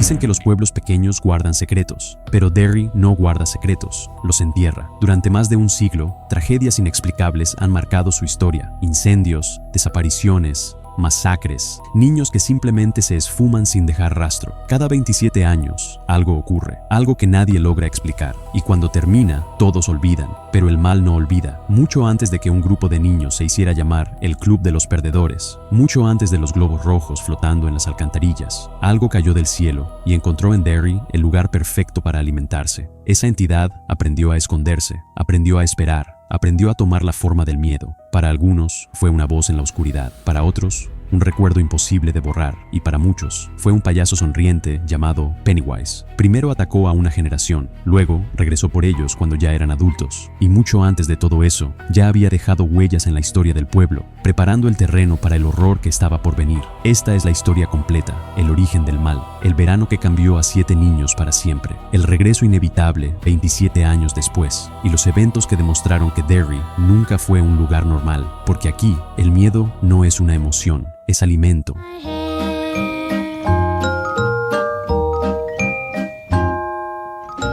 Dicen que los pueblos pequeños guardan secretos, pero Derry no guarda secretos, los entierra. Durante más de un siglo, tragedias inexplicables han marcado su historia. Incendios, desapariciones, masacres, niños que simplemente se esfuman sin dejar rastro. Cada 27 años, algo ocurre, algo que nadie logra explicar. Y cuando termina, todos olvidan, pero el mal no olvida. Mucho antes de que un grupo de niños se hiciera llamar el Club de los Perdedores, mucho antes de los globos rojos flotando en las alcantarillas, algo cayó del cielo y encontró en Derry el lugar perfecto para alimentarse. Esa entidad aprendió a esconderse, aprendió a esperar, aprendió a tomar la forma del miedo. Para algunos fue una voz en la oscuridad, para otros un recuerdo imposible de borrar, y para muchos fue un payaso sonriente llamado Pennywise. Primero atacó a una generación, luego regresó por ellos cuando ya eran adultos, y mucho antes de todo eso, ya había dejado huellas en la historia del pueblo, preparando el terreno para el horror que estaba por venir. Esta es la historia completa, el origen del mal, el verano que cambió a 7 niños para siempre, el regreso inevitable 27 años después, y los eventos que demostraron que Derry nunca fue un lugar normal, porque aquí el miedo no es una emoción, es alimento.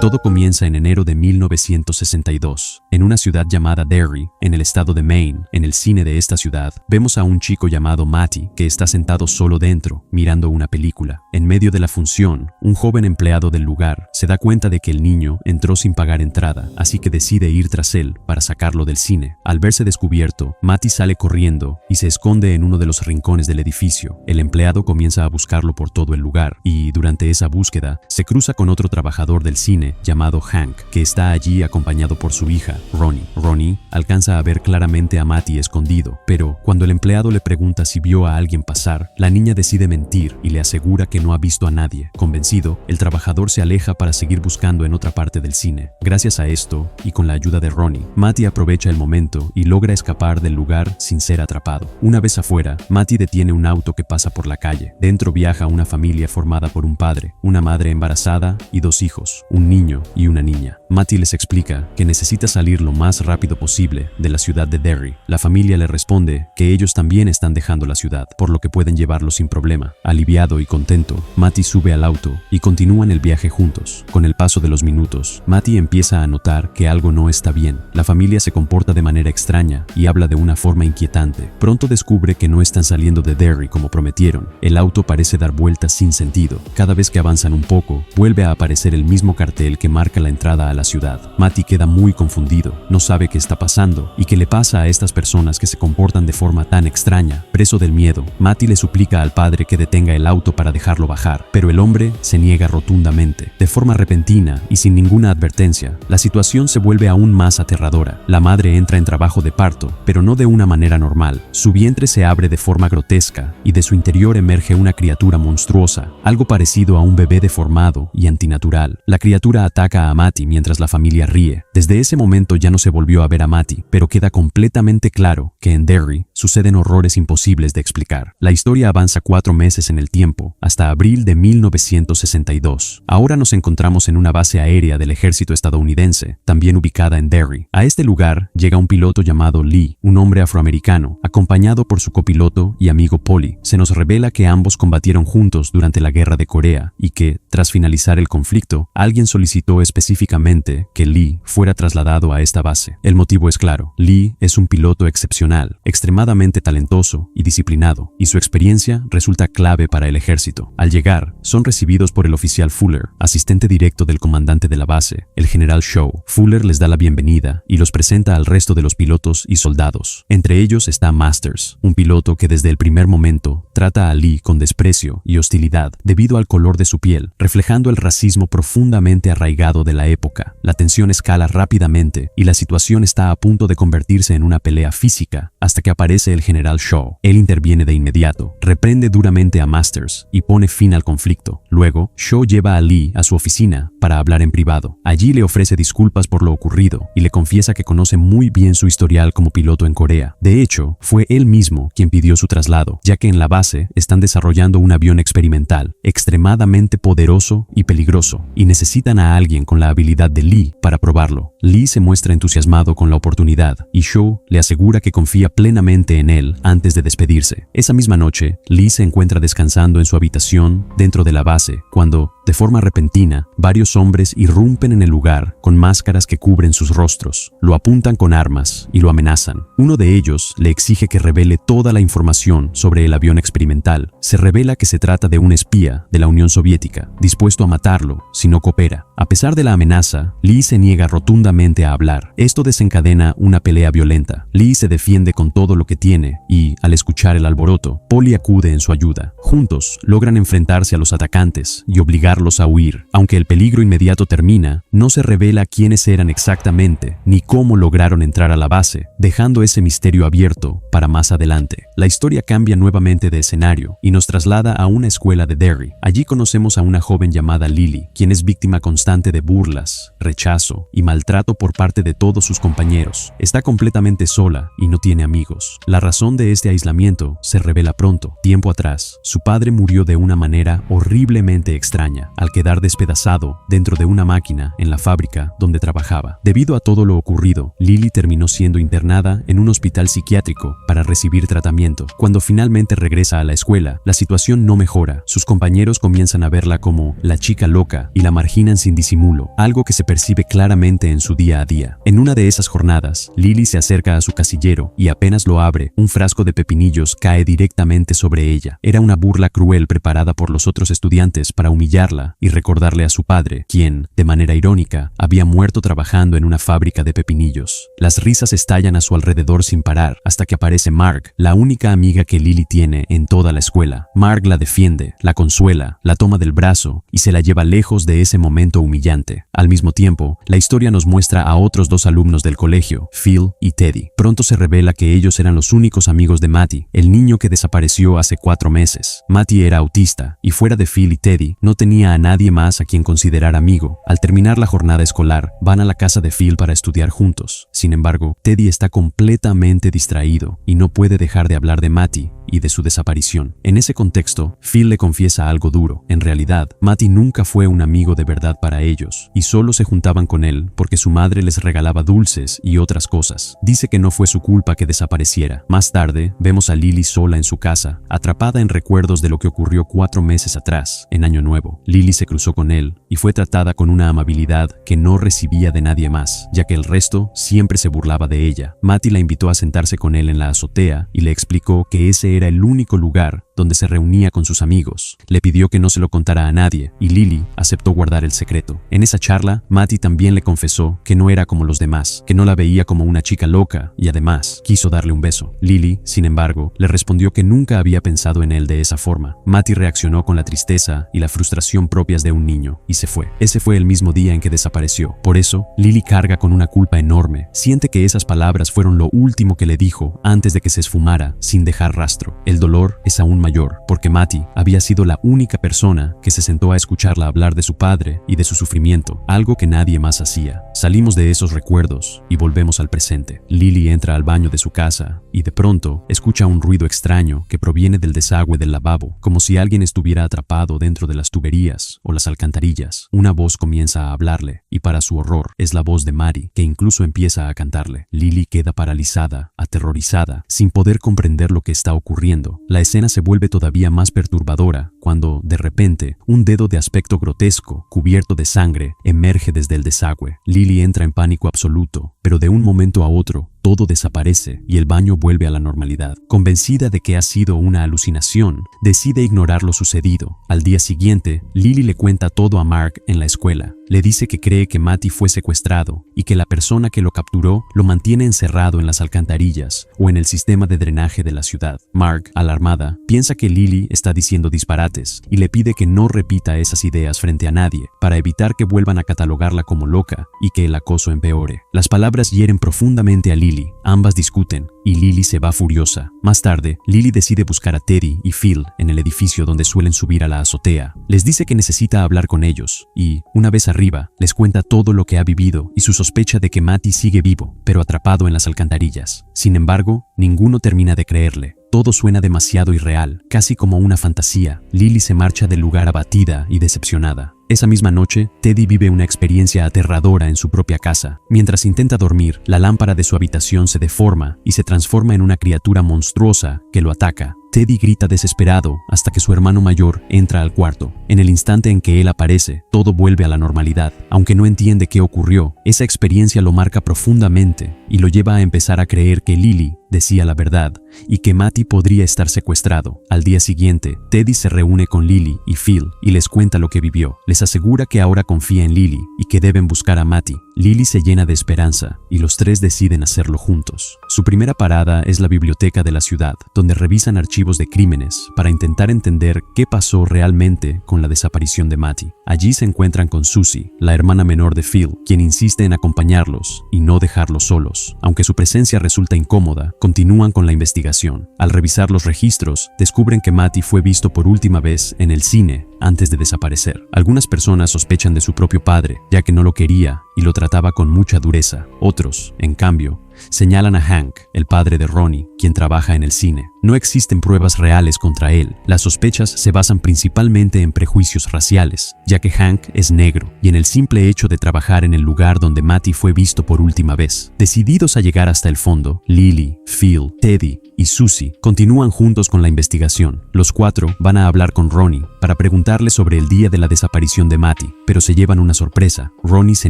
Todo comienza en enero de 1962. En una ciudad llamada Derry, en el estado de Maine. En el cine de esta ciudad, vemos a un chico llamado Matty que está sentado solo dentro, mirando una película. En medio de la función, un joven empleado del lugar se da cuenta de que el niño entró sin pagar entrada, así que decide ir tras él para sacarlo del cine. Al verse descubierto, Matty sale corriendo y se esconde en uno de los rincones del edificio. El empleado comienza a buscarlo por todo el lugar y, durante esa búsqueda, se cruza con otro trabajador del cine llamado Hank, que está allí acompañado por su hija, Ronnie. Ronnie alcanza a ver claramente a Matty escondido, pero cuando el empleado le pregunta si vio a alguien pasar, la niña decide mentir y le asegura que no ha visto a nadie. Convencido, el trabajador se aleja para seguir buscando en otra parte del cine. Gracias a esto, y con la ayuda de Ronnie, Matty aprovecha el momento y logra escapar del lugar sin ser atrapado. Una vez afuera, Matty detiene un auto que pasa por la calle. Dentro viaja una familia formada por un padre, una madre embarazada y 2 hijos, un niño y una niña. Matty les explica que necesita salir lo más rápido posible de la ciudad de Derry. La familia le responde que ellos también están dejando la ciudad, por lo que pueden llevarlo sin problema. Aliviado y contento, Matty sube al auto y continúan el viaje juntos. Con el paso de los minutos, Matty empieza a notar que algo no está bien. La familia se comporta de manera extraña y habla de una forma inquietante. Pronto descubre que no están saliendo de Derry como prometieron. El auto parece dar vueltas sin sentido. Cada vez que avanzan un poco, vuelve a aparecer el mismo cartel que marca la entrada a la ciudad. Matty queda muy confundido, no sabe qué está pasando y qué le pasa a estas personas que se comportan de forma tan extraña. Preso del miedo, Matty le suplica al padre que detenga el auto para dejarlo bajar, pero el hombre se niega rotundamente. De forma repentina y sin ninguna advertencia, la situación se vuelve aún más aterradora. La madre entra en trabajo de parto, pero no de una manera normal. Su vientre se abre de forma grotesca y de su interior emerge una criatura monstruosa, algo parecido a un bebé deformado y antinatural. La criatura ataca a Matty mientras la familia ríe. Desde ese momento ya no se volvió a ver a Matty, pero queda completamente claro que en Derry suceden horrores imposibles de explicar. La historia avanza 4 meses en el tiempo, hasta abril de 1962. Ahora nos encontramos en una base aérea del ejército estadounidense, también ubicada en Derry. A este lugar llega un piloto llamado Lee, un hombre afroamericano, acompañado por su copiloto y amigo Polly. Se nos revela que ambos combatieron juntos durante la Guerra de Corea y que, tras finalizar el conflicto, alguien solicitó específicamente que Lee fuera trasladado a esta base. El motivo es claro. Lee es un piloto excepcional, extremadamente talentoso y disciplinado, y su experiencia resulta clave para el ejército. Al llegar, son recibidos por el oficial Fuller, asistente directo del comandante de la base, el general Shaw. Fuller les da la bienvenida y los presenta al resto de los pilotos y soldados. Entre ellos está Masters, un piloto que desde el primer momento trata a Lee con desprecio y hostilidad debido al color de su piel, reflejando el racismo profundamente arraigado de la época. La tensión escala rápidamente y la situación está a punto de convertirse en una pelea física hasta que aparece el general Shaw. Él interviene de inmediato, reprende duramente a Masters y pone fin al conflicto. Luego, Shaw lleva a Lee a su oficina para hablar en privado. Allí le ofrece disculpas por lo ocurrido y le confiesa que conoce muy bien su historial como piloto en Corea. De hecho, fue él mismo quien pidió su traslado, ya que en la base están desarrollando un avión experimental, extremadamente poderoso y peligroso, y necesitan a alguien con la habilidad de Lee para probarlo. Lee se muestra entusiasmado con la oportunidad y Shaw le asegura que confía plenamente en él antes de despedirse. Esa misma noche, Lee se encuentra descansando en su habitación dentro de la base cuando, de forma repentina, varios hombres irrumpen en el lugar con máscaras que cubren sus rostros. Lo apuntan con armas y lo amenazan. Uno de ellos le exige que revele toda la información sobre el avión experimental. Se revela que se trata de un espía de la Unión Soviética, dispuesto a matarlo si no coopera. A pesar de la amenaza, Lee se niega rotundamente a hablar. Esto desencadena una pelea violenta. Lee se defiende con todo lo que tiene y, al escuchar el alboroto, Polly acude en su ayuda. Juntos, logran enfrentarse a los atacantes y obligarlos a huir. Aunque el peligro inmediato termina, no se revela quiénes eran exactamente ni cómo lograron entrar a la base, dejando ese misterio abierto para más adelante. La historia cambia nuevamente de escenario y nos traslada a una escuela de Derry. Allí conocemos a una joven llamada Lily, quien es víctima constante de burlas, rechazo y maltrato por parte de todos sus compañeros. Está completamente sola y no tiene amigos. La razón de este aislamiento se revela pronto. Tiempo atrás, su padre murió de una manera horriblemente extraña, al quedar despedazado dentro de una máquina en la fábrica donde trabajaba. Debido a todo lo ocurrido, Lily terminó siendo internada en un hospital psiquiátrico para recibir tratamiento. Cuando finalmente regresa a la escuela, la situación no mejora. Sus compañeros comienzan a verla como la chica loca y la marginan sin disimulo, algo que se percibe claramente en su día a día. En una de esas jornadas, Lily se acerca a su casillero y apenas lo abre, un frasco de pepinillos cae directamente sobre ella. Era una burla cruel preparada por los otros estudiantes para humillarla y recordarle a su padre, quien, de manera irónica, había muerto trabajando en una fábrica de pepinillos. Las risas estallan a su alrededor sin parar, hasta que aparece Marg, la única amiga que Lily tiene en toda la escuela. Marg la defiende, la consuela, la toma del brazo y se la lleva lejos de ese momento humillante. Al mismo tiempo, la historia nos muestra a otros dos alumnos del colegio, Phil y Teddy. Pronto se revela que ellos eran los únicos amigos de Matty, el niño que desapareció hace 4 meses. Matty era autista y fuera de Phil y Teddy, no tenía a nadie más a quien considerar amigo. Al terminar la jornada escolar, van a la casa de Phil para estudiar juntos. Sin embargo, Teddy está completamente distraído y no puede dejar de hablar de Matty y de su desaparición. En ese contexto, Phil le confiesa algo duro. En realidad, Matty nunca fue un amigo de verdad para ellos y solo se juntaban con él porque su madre les regalaba dulces y otras cosas. Dice que no fue su culpa que desapareciera. Más tarde, vemos a Lily sola en su casa, atrapada en recuerdos de lo que ocurrió 4 meses atrás, en Año Nuevo. Lily se cruzó con él y fue tratada con una amabilidad que no recibía de nadie más, ya que el resto siempre se burlaba de ella. Matty la invitó a sentarse con él en la azotea y le explicó que ese era el único lugar donde se reunía con sus amigos. Le pidió que no se lo contara a nadie y Lily aceptó guardar el secreto. En esa charla, Matty también le confesó que no era como los demás, que no la veía como una chica loca y además quiso darle un beso. Lily, sin embargo, le respondió que nunca había pensado en él de esa forma. Matty reaccionó con la tristeza y la frustración propias de un niño y se fue. Ese fue el mismo día en que desapareció. Por eso, Lily carga con una culpa enorme. Siente que esas palabras fueron lo último que le dijo antes de que se esfumara sin dejar rastro. El dolor es aún mayor, porque Matty había sido la única persona que se sentó a escucharla hablar de su padre y de su sufrimiento, algo que nadie más hacía. Salimos de esos recuerdos y volvemos al presente. Lily entra al baño de su casa y de pronto escucha un ruido extraño que proviene del desagüe del lavabo, como si alguien estuviera atrapado dentro de las tuberías o las alcantarillas. Una voz comienza a hablarle y para su horror es la voz de Mary, que incluso empieza a cantarle. Lily queda paralizada, aterrorizada, sin poder comprender lo que está ocurriendo. La escena se vuelve todavía más perturbadora cuando, de repente, un dedo de aspecto grotesco, cubierto de sangre, emerge desde el desagüe. Lily entra en pánico absoluto, pero de un momento a otro, todo desaparece y el baño vuelve a la normalidad. Convencida de que ha sido una alucinación, decide ignorar lo sucedido. Al día siguiente, Lily le cuenta todo a Mark en la escuela. Le dice que cree que Matty fue secuestrado y que la persona que lo capturó lo mantiene encerrado en las alcantarillas o en el sistema de drenaje de la ciudad. Mark, alarmada, piensa que Lily está diciendo disparates y le pide que no repita esas ideas frente a nadie para evitar que vuelvan a catalogarla como loca y que el acoso empeore. Las palabras hieren profundamente a Lily. Ambas discuten y Lily se va furiosa. Más tarde, Lily decide buscar a Teddy y Phil en el edificio donde suelen subir a la azotea. Les dice que necesita hablar con ellos y, una vez arriba, les cuenta todo lo que ha vivido y su sospecha de que Matty sigue vivo, pero atrapado en las alcantarillas. Sin embargo, ninguno termina de creerle. Todo suena demasiado irreal, casi como una fantasía. Lily se marcha del lugar abatida y decepcionada. Esa misma noche, Teddy vive una experiencia aterradora en su propia casa. Mientras intenta dormir, la lámpara de su habitación se deforma y se transforma en una criatura monstruosa que lo ataca. Teddy grita desesperado hasta que su hermano mayor entra al cuarto. En el instante en que él aparece, todo vuelve a la normalidad. Aunque no entiende qué ocurrió, esa experiencia lo marca profundamente y lo lleva a empezar a creer que Lily decía la verdad y que Matty podría estar secuestrado. Al día siguiente, Teddy se reúne con Lily y Phil y les cuenta lo que vivió. Les asegura que ahora confía en Lily y que deben buscar a Matty. Lily se llena de esperanza y los tres deciden hacerlo juntos. Su primera parada es la biblioteca de la ciudad, donde revisan archivos de crímenes para intentar entender qué pasó realmente con la desaparición de Matty. Allí se encuentran con Susie, la hermana menor de Phil, quien insiste en acompañarlos y no dejarlos solos. Aunque su presencia resulta incómoda, continúan con la investigación. Al revisar los registros, descubren que Matty fue visto por última vez en el cine antes de desaparecer. Algunas personas sospechan de su propio padre, ya que no lo quería y lo trataba con mucha dureza. Otros, en cambio, señalan a Hank, el padre de Ronnie, quien trabaja en el cine. No existen pruebas reales contra él. Las sospechas se basan principalmente en prejuicios raciales, ya que Hank es negro, y en el simple hecho de trabajar en el lugar donde Matty fue visto por última vez. Decididos a llegar hasta el fondo, Lily, Phil, Teddy y Susie continúan juntos con la investigación. Los cuatro van a hablar con Ronnie para preguntarle sobre el día de la desaparición de Matty, pero se llevan una sorpresa. Ronnie se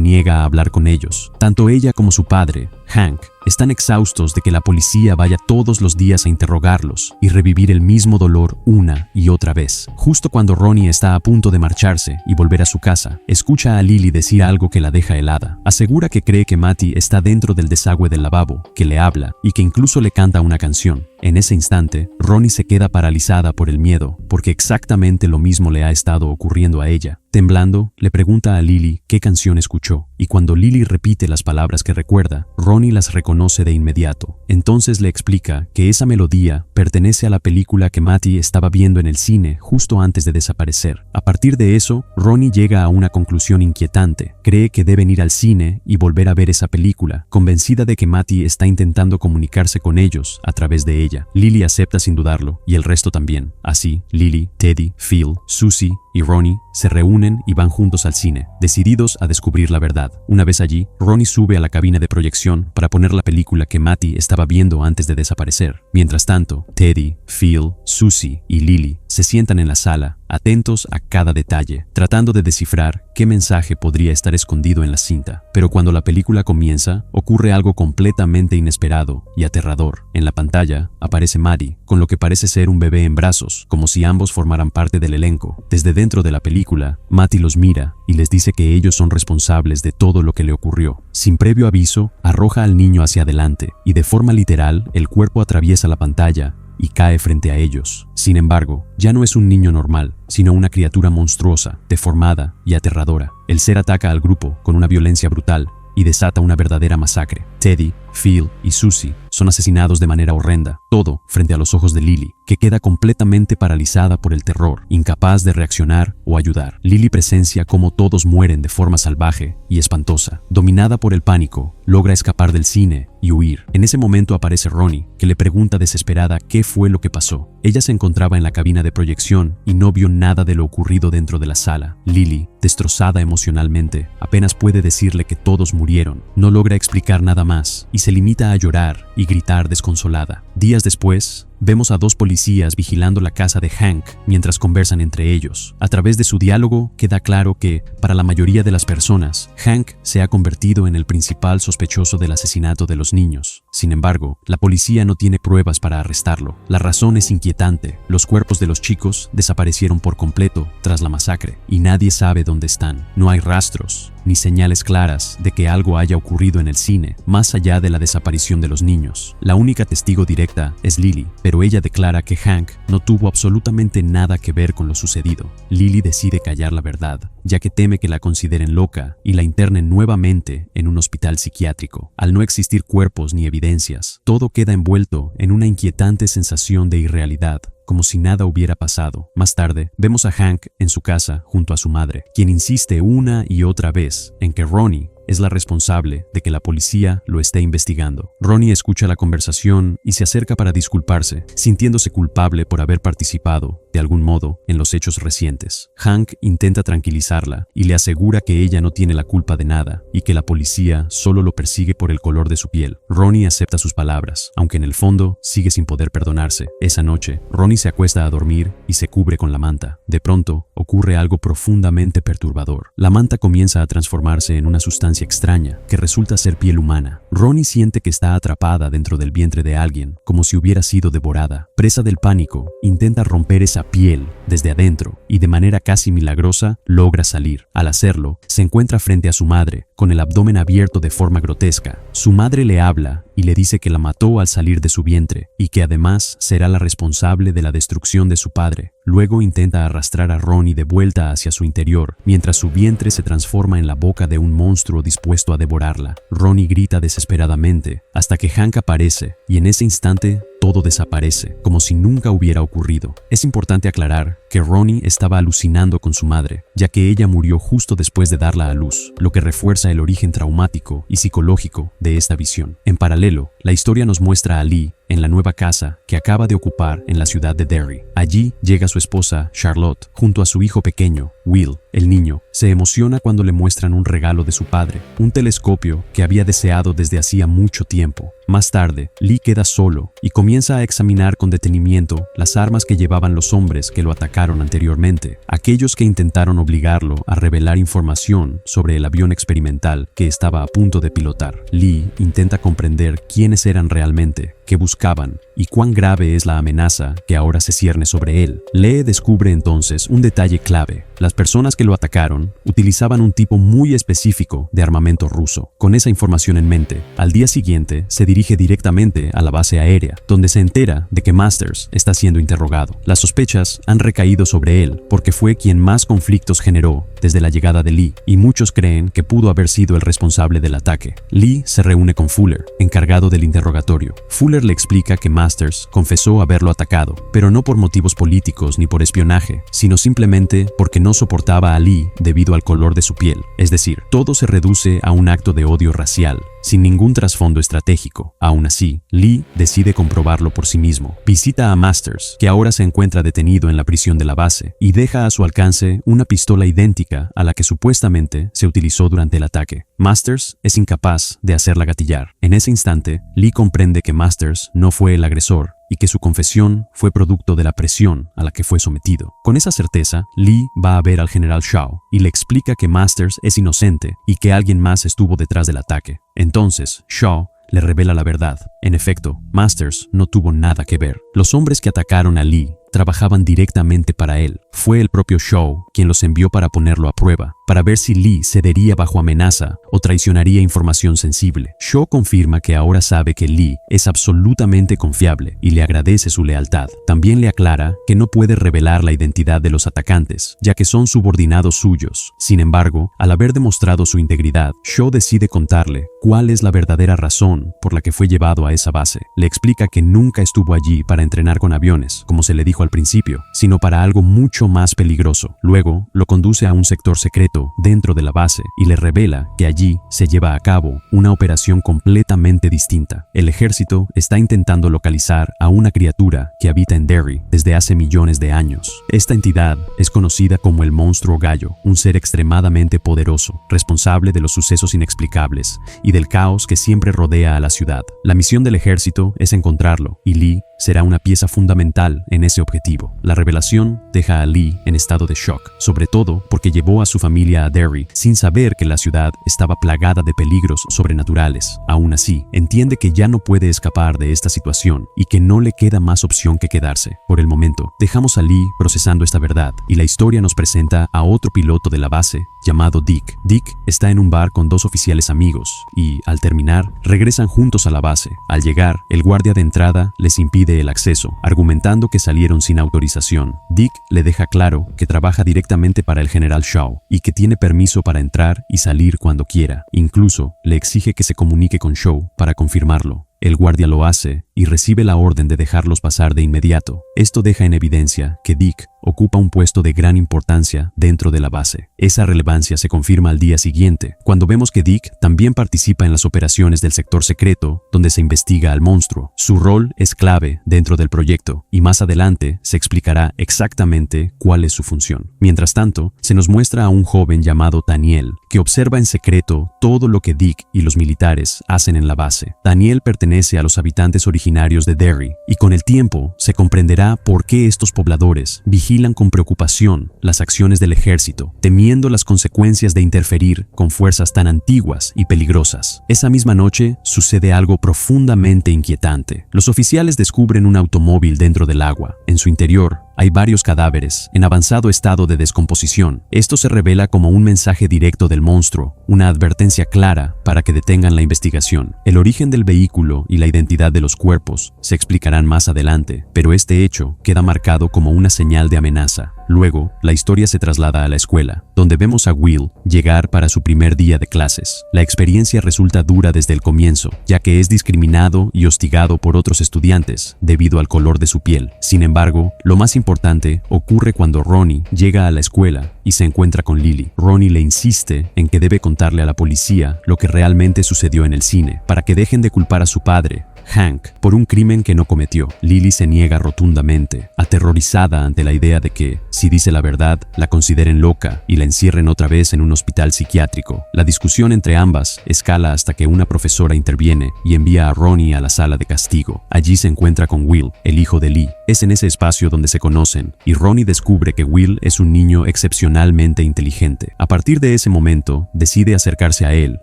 niega a hablar con ellos. Tanto ella como su padre, Hank, están exhaustos de que la policía vaya todos los días a interrogarlos y revivir el mismo dolor una y otra vez. Justo cuando Ronnie está a punto de marcharse y volver a su casa, escucha a Lily decir algo que la deja helada. Asegura que cree que Matty está dentro del desagüe del lavabo, que le habla y que incluso le canta una canción. En ese instante, Ronnie se queda paralizada por el miedo, porque exactamente lo mismo le ha estado ocurriendo a ella. Temblando, le pregunta a Lily qué canción escuchó, y cuando Lily repite las palabras que recuerda, Ronnie las reconoce de inmediato. Entonces le explica que esa melodía pertenece a la película que Matty estaba viendo en el cine justo antes de desaparecer. A partir de eso, Ronnie llega a una conclusión inquietante. Cree que deben ir al cine y volver a ver esa película, convencida de que Matty está intentando comunicarse con ellos a través de ella. Lily acepta sin dudarlo, y el resto también. Así, Lily, Teddy, Phil, Susie y Ronnie se reúnen y van juntos al cine, decididos a descubrir la verdad. Una vez allí, Ronnie sube a la cabina de proyección para poner la película que Matty estaba viendo antes de desaparecer. Mientras tanto, Teddy, Phil, Susie y Lily se sientan en la sala, atentos a cada detalle, tratando de descifrar qué mensaje podría estar escondido en la cinta. Pero cuando la película comienza, ocurre algo completamente inesperado y aterrador. En la pantalla aparece Matty, con lo que parece ser un bebé en brazos, como si ambos formaran parte del elenco. Desde dentro de la película, Matty los mira y les dice que ellos son responsables de todo lo que le ocurrió. Sin previo aviso, arroja al niño hacia adelante y de forma literal, el cuerpo atraviesa la pantalla y cae frente a ellos. Sin embargo, ya no es un niño normal, sino una criatura monstruosa, deformada y aterradora. El ser ataca al grupo con una violencia brutal y desata una verdadera masacre. Teddy, Phil y Susie son asesinados de manera horrenda, todo frente a los ojos de Lily, que queda completamente paralizada por el terror, incapaz de reaccionar o ayudar. Lily presencia cómo todos mueren de forma salvaje y espantosa. Dominada por el pánico, logra escapar del cine y huir. En ese momento aparece Ronnie, que le pregunta desesperada qué fue lo que pasó. Ella se encontraba en la cabina de proyección y no vio nada de lo ocurrido dentro de la sala. Lily, destrozada emocionalmente, apenas puede decirle que todos murieron. No logra explicar nada más y se limita a llorar y gritar desconsolada. Días después, vemos a dos policías vigilando la casa de Hank mientras conversan entre ellos. A través de su diálogo queda claro que, para la mayoría de las personas, Hank se ha convertido en el principal sospechoso del asesinato de los niños. Sin embargo, la policía no tiene pruebas para arrestarlo. La razón es inquietante. Los cuerpos de los chicos desaparecieron por completo tras la masacre y nadie sabe dónde están. No hay rastros ni señales claras de que algo haya ocurrido en el cine, más allá de la desaparición de los niños. La única testigo directa es Lily, pero ella declara que Hank no tuvo absolutamente nada que ver con lo sucedido. Lily decide callar la verdad, ya que teme que la consideren loca y la internen nuevamente en un hospital psiquiátrico. Al no existir cuerpos ni evidencias, todo queda envuelto en una inquietante sensación de irrealidad, como si nada hubiera pasado. Más tarde, vemos a Hank en su casa junto a su madre, quien insiste una y otra vez en que Ronnie es la responsable de que la policía lo esté investigando. Ronnie escucha la conversación y se acerca para disculparse, sintiéndose culpable por haber participado, de algún modo, en los hechos recientes. Hank intenta tranquilizarla y le asegura que ella no tiene la culpa de nada y que la policía solo lo persigue por el color de su piel. Ronnie acepta sus palabras, aunque en el fondo sigue sin poder perdonarse. Esa noche, Ronnie se acuesta a dormir y se cubre con la manta. De pronto, ocurre algo profundamente perturbador. La manta comienza a transformarse en una sustancia extraña que resulta ser piel humana. Ronnie siente que está atrapada dentro del vientre de alguien, como si hubiera sido devorada. Presa del pánico, intenta romper esa piel desde adentro y de manera casi milagrosa logra salir. Al hacerlo, se encuentra frente a su madre, con el abdomen abierto de forma grotesca. Su madre le habla y le dice que la mató al salir de su vientre y que además será la responsable de la destrucción de su padre. Luego intenta arrastrar a Ronnie de vuelta hacia su interior, mientras su vientre se transforma en la boca de un monstruo dispuesto a devorarla. Ronnie grita desesperadamente hasta que Hank aparece y en ese instante todo desaparece, como si nunca hubiera ocurrido. Es importante aclarar que Ronnie estaba alucinando con su madre, ya que ella murió justo después de darla a luz, lo que refuerza el origen traumático y psicológico de esta visión. En paralelo, la historia nos muestra a Lee en la nueva casa que acaba de ocupar en la ciudad de Derry. Allí llega su esposa, Charlotte, junto a su hijo pequeño, Will. El niño se emociona cuando le muestran un regalo de su padre, un telescopio que había deseado desde hacía mucho tiempo. Más tarde, Lee queda solo y comienza a examinar con detenimiento las armas que llevaban los hombres que lo atacaron anteriormente, aquellos que intentaron obligarlo a revelar información sobre el avión experimental que estaba a punto de pilotar. Lee intenta comprender quiénes eran realmente, qué buscaban y cuán grave es la amenaza que ahora se cierne sobre él. Lee descubre entonces un detalle clave. Las personas que lo atacaron utilizaban un tipo muy específico de armamento ruso. Con esa información en mente, al día siguiente se dirige directamente a la base aérea, donde se entera de que Masters está siendo interrogado. Las sospechas han recaído sobre él porque fue quien más conflictos generó desde la llegada de Lee, y muchos creen que pudo haber sido el responsable del ataque. Lee se reúne con Fuller, encargado del interrogatorio. Fuller le explica que Masters confesó haberlo atacado, pero no por motivos políticos ni por espionaje, sino simplemente porque no soportaba a Lee debido al color de su piel. Es decir, todo se reduce a un acto de odio racial, sin ningún trasfondo estratégico. Aún así, Lee decide comprobarlo por sí mismo. Visita a Masters, que ahora se encuentra detenido en la prisión de la base, y deja a su alcance una pistola idéntica a la que supuestamente se utilizó durante el ataque. Masters es incapaz de hacerla gatillar. En ese instante, Lee comprende que Masters no fue el agresor y que su confesión fue producto de la presión a la que fue sometido. Con esa certeza, Lee va a ver al general Shaw y le explica que Masters es inocente y que alguien más estuvo detrás del ataque. Entonces, Shaw le revela la verdad. En efecto, Masters no tuvo nada que ver. Los hombres que atacaron a Lee trabajaban directamente para él. Fue el propio Shaw quien los envió para ponerlo a prueba, para ver si Lee cedería bajo amenaza o traicionaría información sensible. Shaw confirma que ahora sabe que Lee es absolutamente confiable y le agradece su lealtad. También le aclara que no puede revelar la identidad de los atacantes, ya que son subordinados suyos. Sin embargo, al haber demostrado su integridad, Shaw decide contarle cuál es la verdadera razón por la que fue llevado a esa base. Le explica que nunca estuvo allí para entrenar con aviones, como se le dijo al principio, sino para algo mucho más peligroso. Luego, lo conduce a un sector secreto dentro de la base y le revela que allí se lleva a cabo una operación completamente distinta. El ejército está intentando localizar a una criatura que habita en Derry desde hace millones de años. Esta entidad es conocida como el monstruo gallo, un ser extremadamente poderoso, responsable de los sucesos inexplicables y del caos que siempre rodea a la ciudad. La misión del ejército es encontrarlo, y Lee será una pieza fundamental en ese objetivo. La revelación deja a Lee en estado de shock, sobre todo porque llevó a su familia a Derry sin saber que la ciudad estaba plagada de peligros sobrenaturales. Aún así, entiende que ya no puede escapar de esta situación y que no le queda más opción que quedarse. Por el momento, dejamos a Lee procesando esta verdad y la historia nos presenta a otro piloto de la base llamado Dick. Dick está en un bar con dos oficiales amigos y, al terminar, regresan juntos a la base. Al llegar, el guardia de entrada les impide el acceso, argumentando que salieron sin autorización. Dick le deja claro que trabaja directamente para el general Shaw y que tiene permiso para entrar y salir cuando quiera. Incluso le exige que se comunique con Shaw para confirmarlo. El guardia lo hace y recibe la orden de dejarlos pasar de inmediato. Esto deja en evidencia que Dick ocupa un puesto de gran importancia dentro de la base. Esa relevancia se confirma al día siguiente, cuando vemos que Dick también participa en las operaciones del sector secreto, donde se investiga al monstruo. Su rol es clave dentro del proyecto, y más adelante se explicará exactamente cuál es su función. Mientras tanto, se nos muestra a un joven llamado Daniel, que observa en secreto todo lo que Dick y los militares hacen en la base. Daniel pertenece a los habitantes originarios de Derry, y con el tiempo se comprenderá por qué estos pobladores vigilan con preocupación las acciones del ejército, temiendo las consecuencias de interferir con fuerzas tan antiguas y peligrosas. Esa misma noche sucede algo profundamente inquietante. Los oficiales descubren un automóvil dentro del agua. En su interior hay varios cadáveres en avanzado estado de descomposición. Esto se revela como un mensaje directo del monstruo, una advertencia clara para que detengan la investigación. El origen del vehículo y la identidad de los cuerpos se explicarán más adelante, pero este hecho queda marcado como una señal de amenaza. Luego, la historia se traslada a la escuela, donde vemos a Will llegar para su primer día de clases. La experiencia resulta dura desde el comienzo, ya que es discriminado y hostigado por otros estudiantes debido al color de su piel. Sin embargo, lo más importante ocurre cuando Ronnie llega a la escuela y se encuentra con Lily. Ronnie le insiste en que debe contarle a la policía lo que realmente sucedió en el cine, para que dejen de culpar a su padre, Hank, por un crimen que no cometió. Lily se niega rotundamente, aterrorizada ante la idea de que, si dice la verdad, la consideren loca y la encierren otra vez en un hospital psiquiátrico. La discusión entre ambas escala hasta que una profesora interviene y envía a Ronnie a la sala de castigo. Allí se encuentra con Will, el hijo de Lee. Es en ese espacio donde se conocen, y Ronnie descubre que Will es un niño excepcionalmente inteligente. A partir de ese momento, decide acercarse a él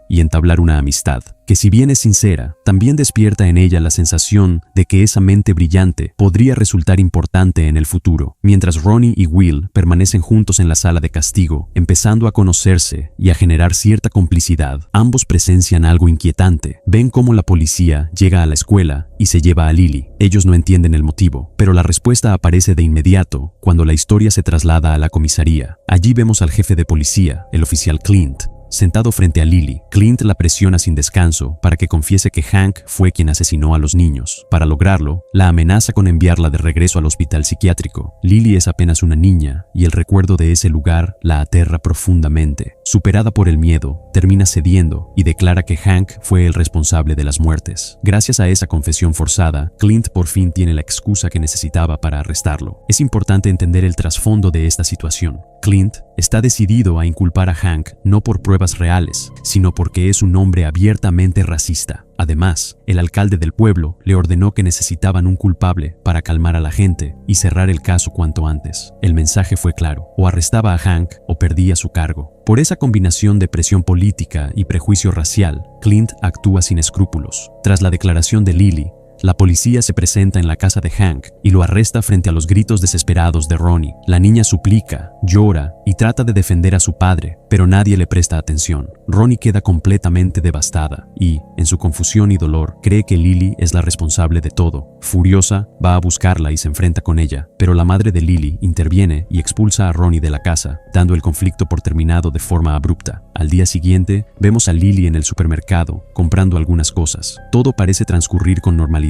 y entablar una amistad, que si bien es sincera, también despierta en ella la sensación de que esa mente brillante podría resultar importante en el futuro. Mientras Ronnie y Will permanecen juntos en la sala de castigo, empezando a conocerse y a generar cierta complicidad, ambos presencian algo inquietante. Ven cómo la policía llega a la escuela y se lleva a Lily. Ellos no entienden el motivo, pero la respuesta aparece de inmediato cuando la historia se traslada a la comisaría. Allí vemos al jefe de policía, el oficial Clint, sentado frente a Lily. Clint la presiona sin descanso para que confiese que Hank fue quien asesinó a los niños. Para lograrlo, la amenaza con enviarla de regreso al hospital psiquiátrico. Lily es apenas una niña y el recuerdo de ese lugar la aterra profundamente. Superada por el miedo, termina cediendo y declara que Hank fue el responsable de las muertes. Gracias a esa confesión forzada, Clint por fin tiene la excusa que necesitaba para arrestarlo. Es importante entender el trasfondo de esta situación. Clint está decidido a inculpar a Hank no por pruebas reales, sino porque es un hombre abiertamente racista. Además, el alcalde del pueblo le ordenó que necesitaban un culpable para calmar a la gente y cerrar el caso cuanto antes. El mensaje fue claro: o arrestaba a Hank o perdía su cargo. Por esa combinación de presión política y prejuicio racial, Clint actúa sin escrúpulos. Tras la declaración de Lily, la policía se presenta en la casa de Hank y lo arresta frente a los gritos desesperados de Ronnie. La niña suplica, llora y trata de defender a su padre, pero nadie le presta atención. Ronnie queda completamente devastada y, en su confusión y dolor, cree que Lily es la responsable de todo. Furiosa, va a buscarla y se enfrenta con ella, pero la madre de Lily interviene y expulsa a Ronnie de la casa, dando el conflicto por terminado de forma abrupta. Al día siguiente, vemos a Lily en el supermercado, comprando algunas cosas. Todo parece transcurrir con normalidad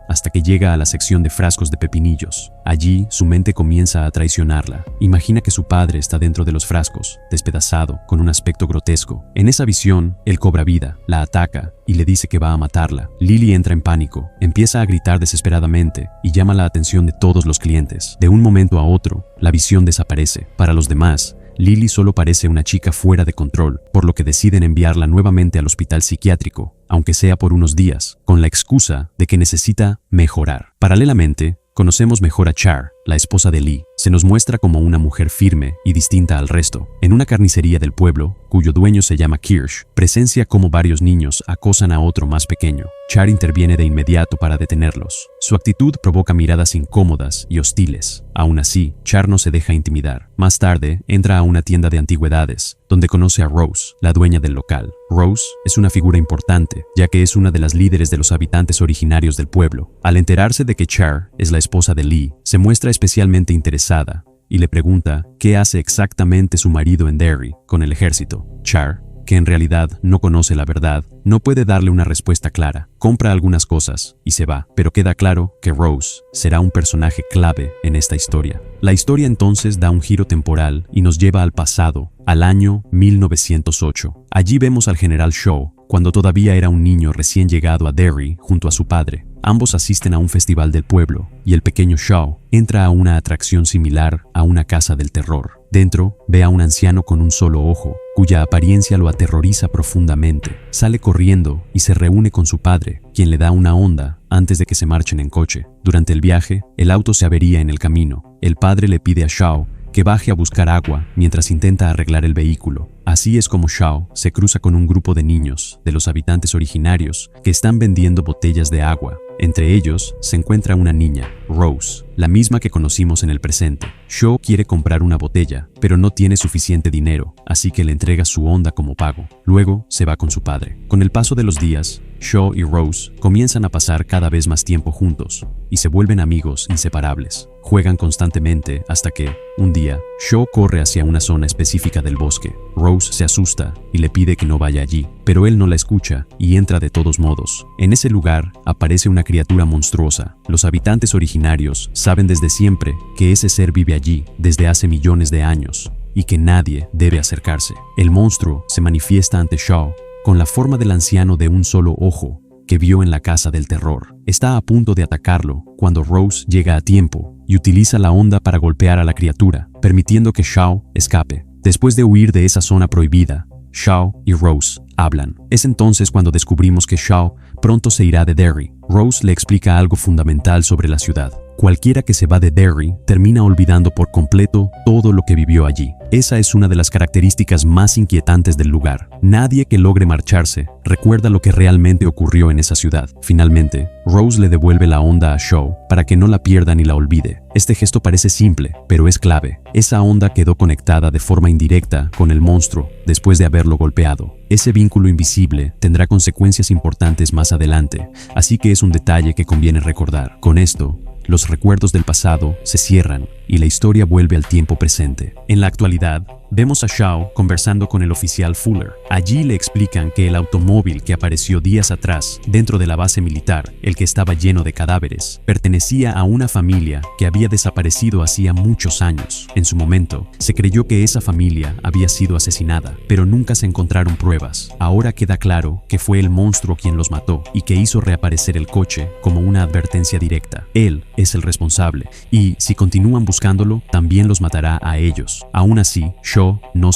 hasta que llega a la sección de frascos de pepinillos. Allí, su mente comienza a traicionarla. Imagina que su padre está dentro de los frascos, despedazado, con un aspecto grotesco. En esa visión, él cobra vida, la ataca y le dice que va a matarla. Lily entra en pánico, empieza a gritar desesperadamente y llama la atención de todos los clientes. De un momento a otro, la visión desaparece. Para los demás, Lily solo parece una chica fuera de control, por lo que deciden enviarla nuevamente al hospital psiquiátrico, aunque sea por unos días, con la excusa de que necesita mejorar. Paralelamente, conocemos mejor a Char, la esposa de Lee. Se nos muestra como una mujer firme y distinta al resto. En una carnicería del pueblo, cuyo dueño se llama Kirsch, presencia cómo varios niños acosan a otro más pequeño. Char interviene de inmediato para detenerlos. Su actitud provoca miradas incómodas y hostiles. Aún así, Char no se deja intimidar. Más tarde, entra a una tienda de antigüedades, donde conoce a Rose, la dueña del local. Rose es una figura importante, ya que es una de las líderes de los habitantes originarios del pueblo. Al enterarse de que Char es la esposa de Lee, se muestra especialmente interesada y le pregunta qué hace exactamente su marido en Derry con el ejército. Char que en realidad no conoce la verdad, no puede darle una respuesta clara. Compra algunas cosas y se va, pero queda claro que Rose será un personaje clave en esta historia. La historia entonces da un giro temporal y nos lleva al pasado, al año 1908. Allí vemos al general Shaw, cuando todavía era un niño recién llegado a Derry junto a su padre. Ambos asisten a un festival del pueblo y el pequeño Shaw entra a una atracción similar a una casa del terror. Dentro, ve a un anciano con un solo ojo, cuya apariencia lo aterroriza profundamente. Sale corriendo y se reúne con su padre, quien le da una honda antes de que se marchen en coche. Durante el viaje, el auto se avería en el camino. El padre le pide a Shaw que baje a buscar agua mientras intenta arreglar el vehículo. Así es como Shaw se cruza con un grupo de niños, de los habitantes originarios, que están vendiendo botellas de agua. Entre ellos se encuentra una niña, Rose, la misma que conocimos en el presente. Shaw quiere comprar una botella, pero no tiene suficiente dinero, así que le entrega su honda como pago. Luego se va con su padre. Con el paso de los días, Shaw y Rose comienzan a pasar cada vez más tiempo juntos y se vuelven amigos inseparables. Juegan constantemente hasta que, un día, Shaw corre hacia una zona específica del bosque. Rose se asusta y le pide que no vaya allí, pero él no la escucha y entra de todos modos. En ese lugar aparece una criatura monstruosa. Los habitantes originarios saben desde siempre que ese ser vive allí desde hace millones de años y que nadie debe acercarse. El monstruo se manifiesta ante Shaw con la forma del anciano de un solo ojo que vio en la casa del terror. Está a punto de atacarlo cuando Rose llega a tiempo y utiliza la honda para golpear a la criatura, permitiendo que Shaw escape. Después de huir de esa zona prohibida, Shaw y Rose hablan. Es entonces cuando descubrimos que Shaw pronto se irá de Derry. Rose le explica algo fundamental sobre la ciudad. Cualquiera que se va de Derry termina olvidando por completo todo lo que vivió allí. Esa es una de las características más inquietantes del lugar. Nadie que logre marcharse recuerda lo que realmente ocurrió en esa ciudad. Finalmente, Rose le devuelve la honda a Shaw para que no la pierda ni la olvide. Este gesto parece simple, pero es clave. Esa honda quedó conectada de forma indirecta con el monstruo después de haberlo golpeado. Ese vínculo invisible tendrá consecuencias importantes más adelante, así que es un detalle que conviene recordar. Con esto, los recuerdos del pasado se cierran y la historia vuelve al tiempo presente. En la actualidad, vemos a Shaw conversando con el oficial Fuller. Allí le explican que el automóvil que apareció días atrás dentro de la base militar, el que estaba lleno de cadáveres, pertenecía a una familia que había desaparecido hacía muchos años. En su momento, se creyó que esa familia había sido asesinada, pero nunca se encontraron pruebas. Ahora queda claro que fue el monstruo quien los mató y que hizo reaparecer el coche como una advertencia directa. Él es el responsable y, si continúan buscándolo, también los matará a ellos. Aún así, Shaw no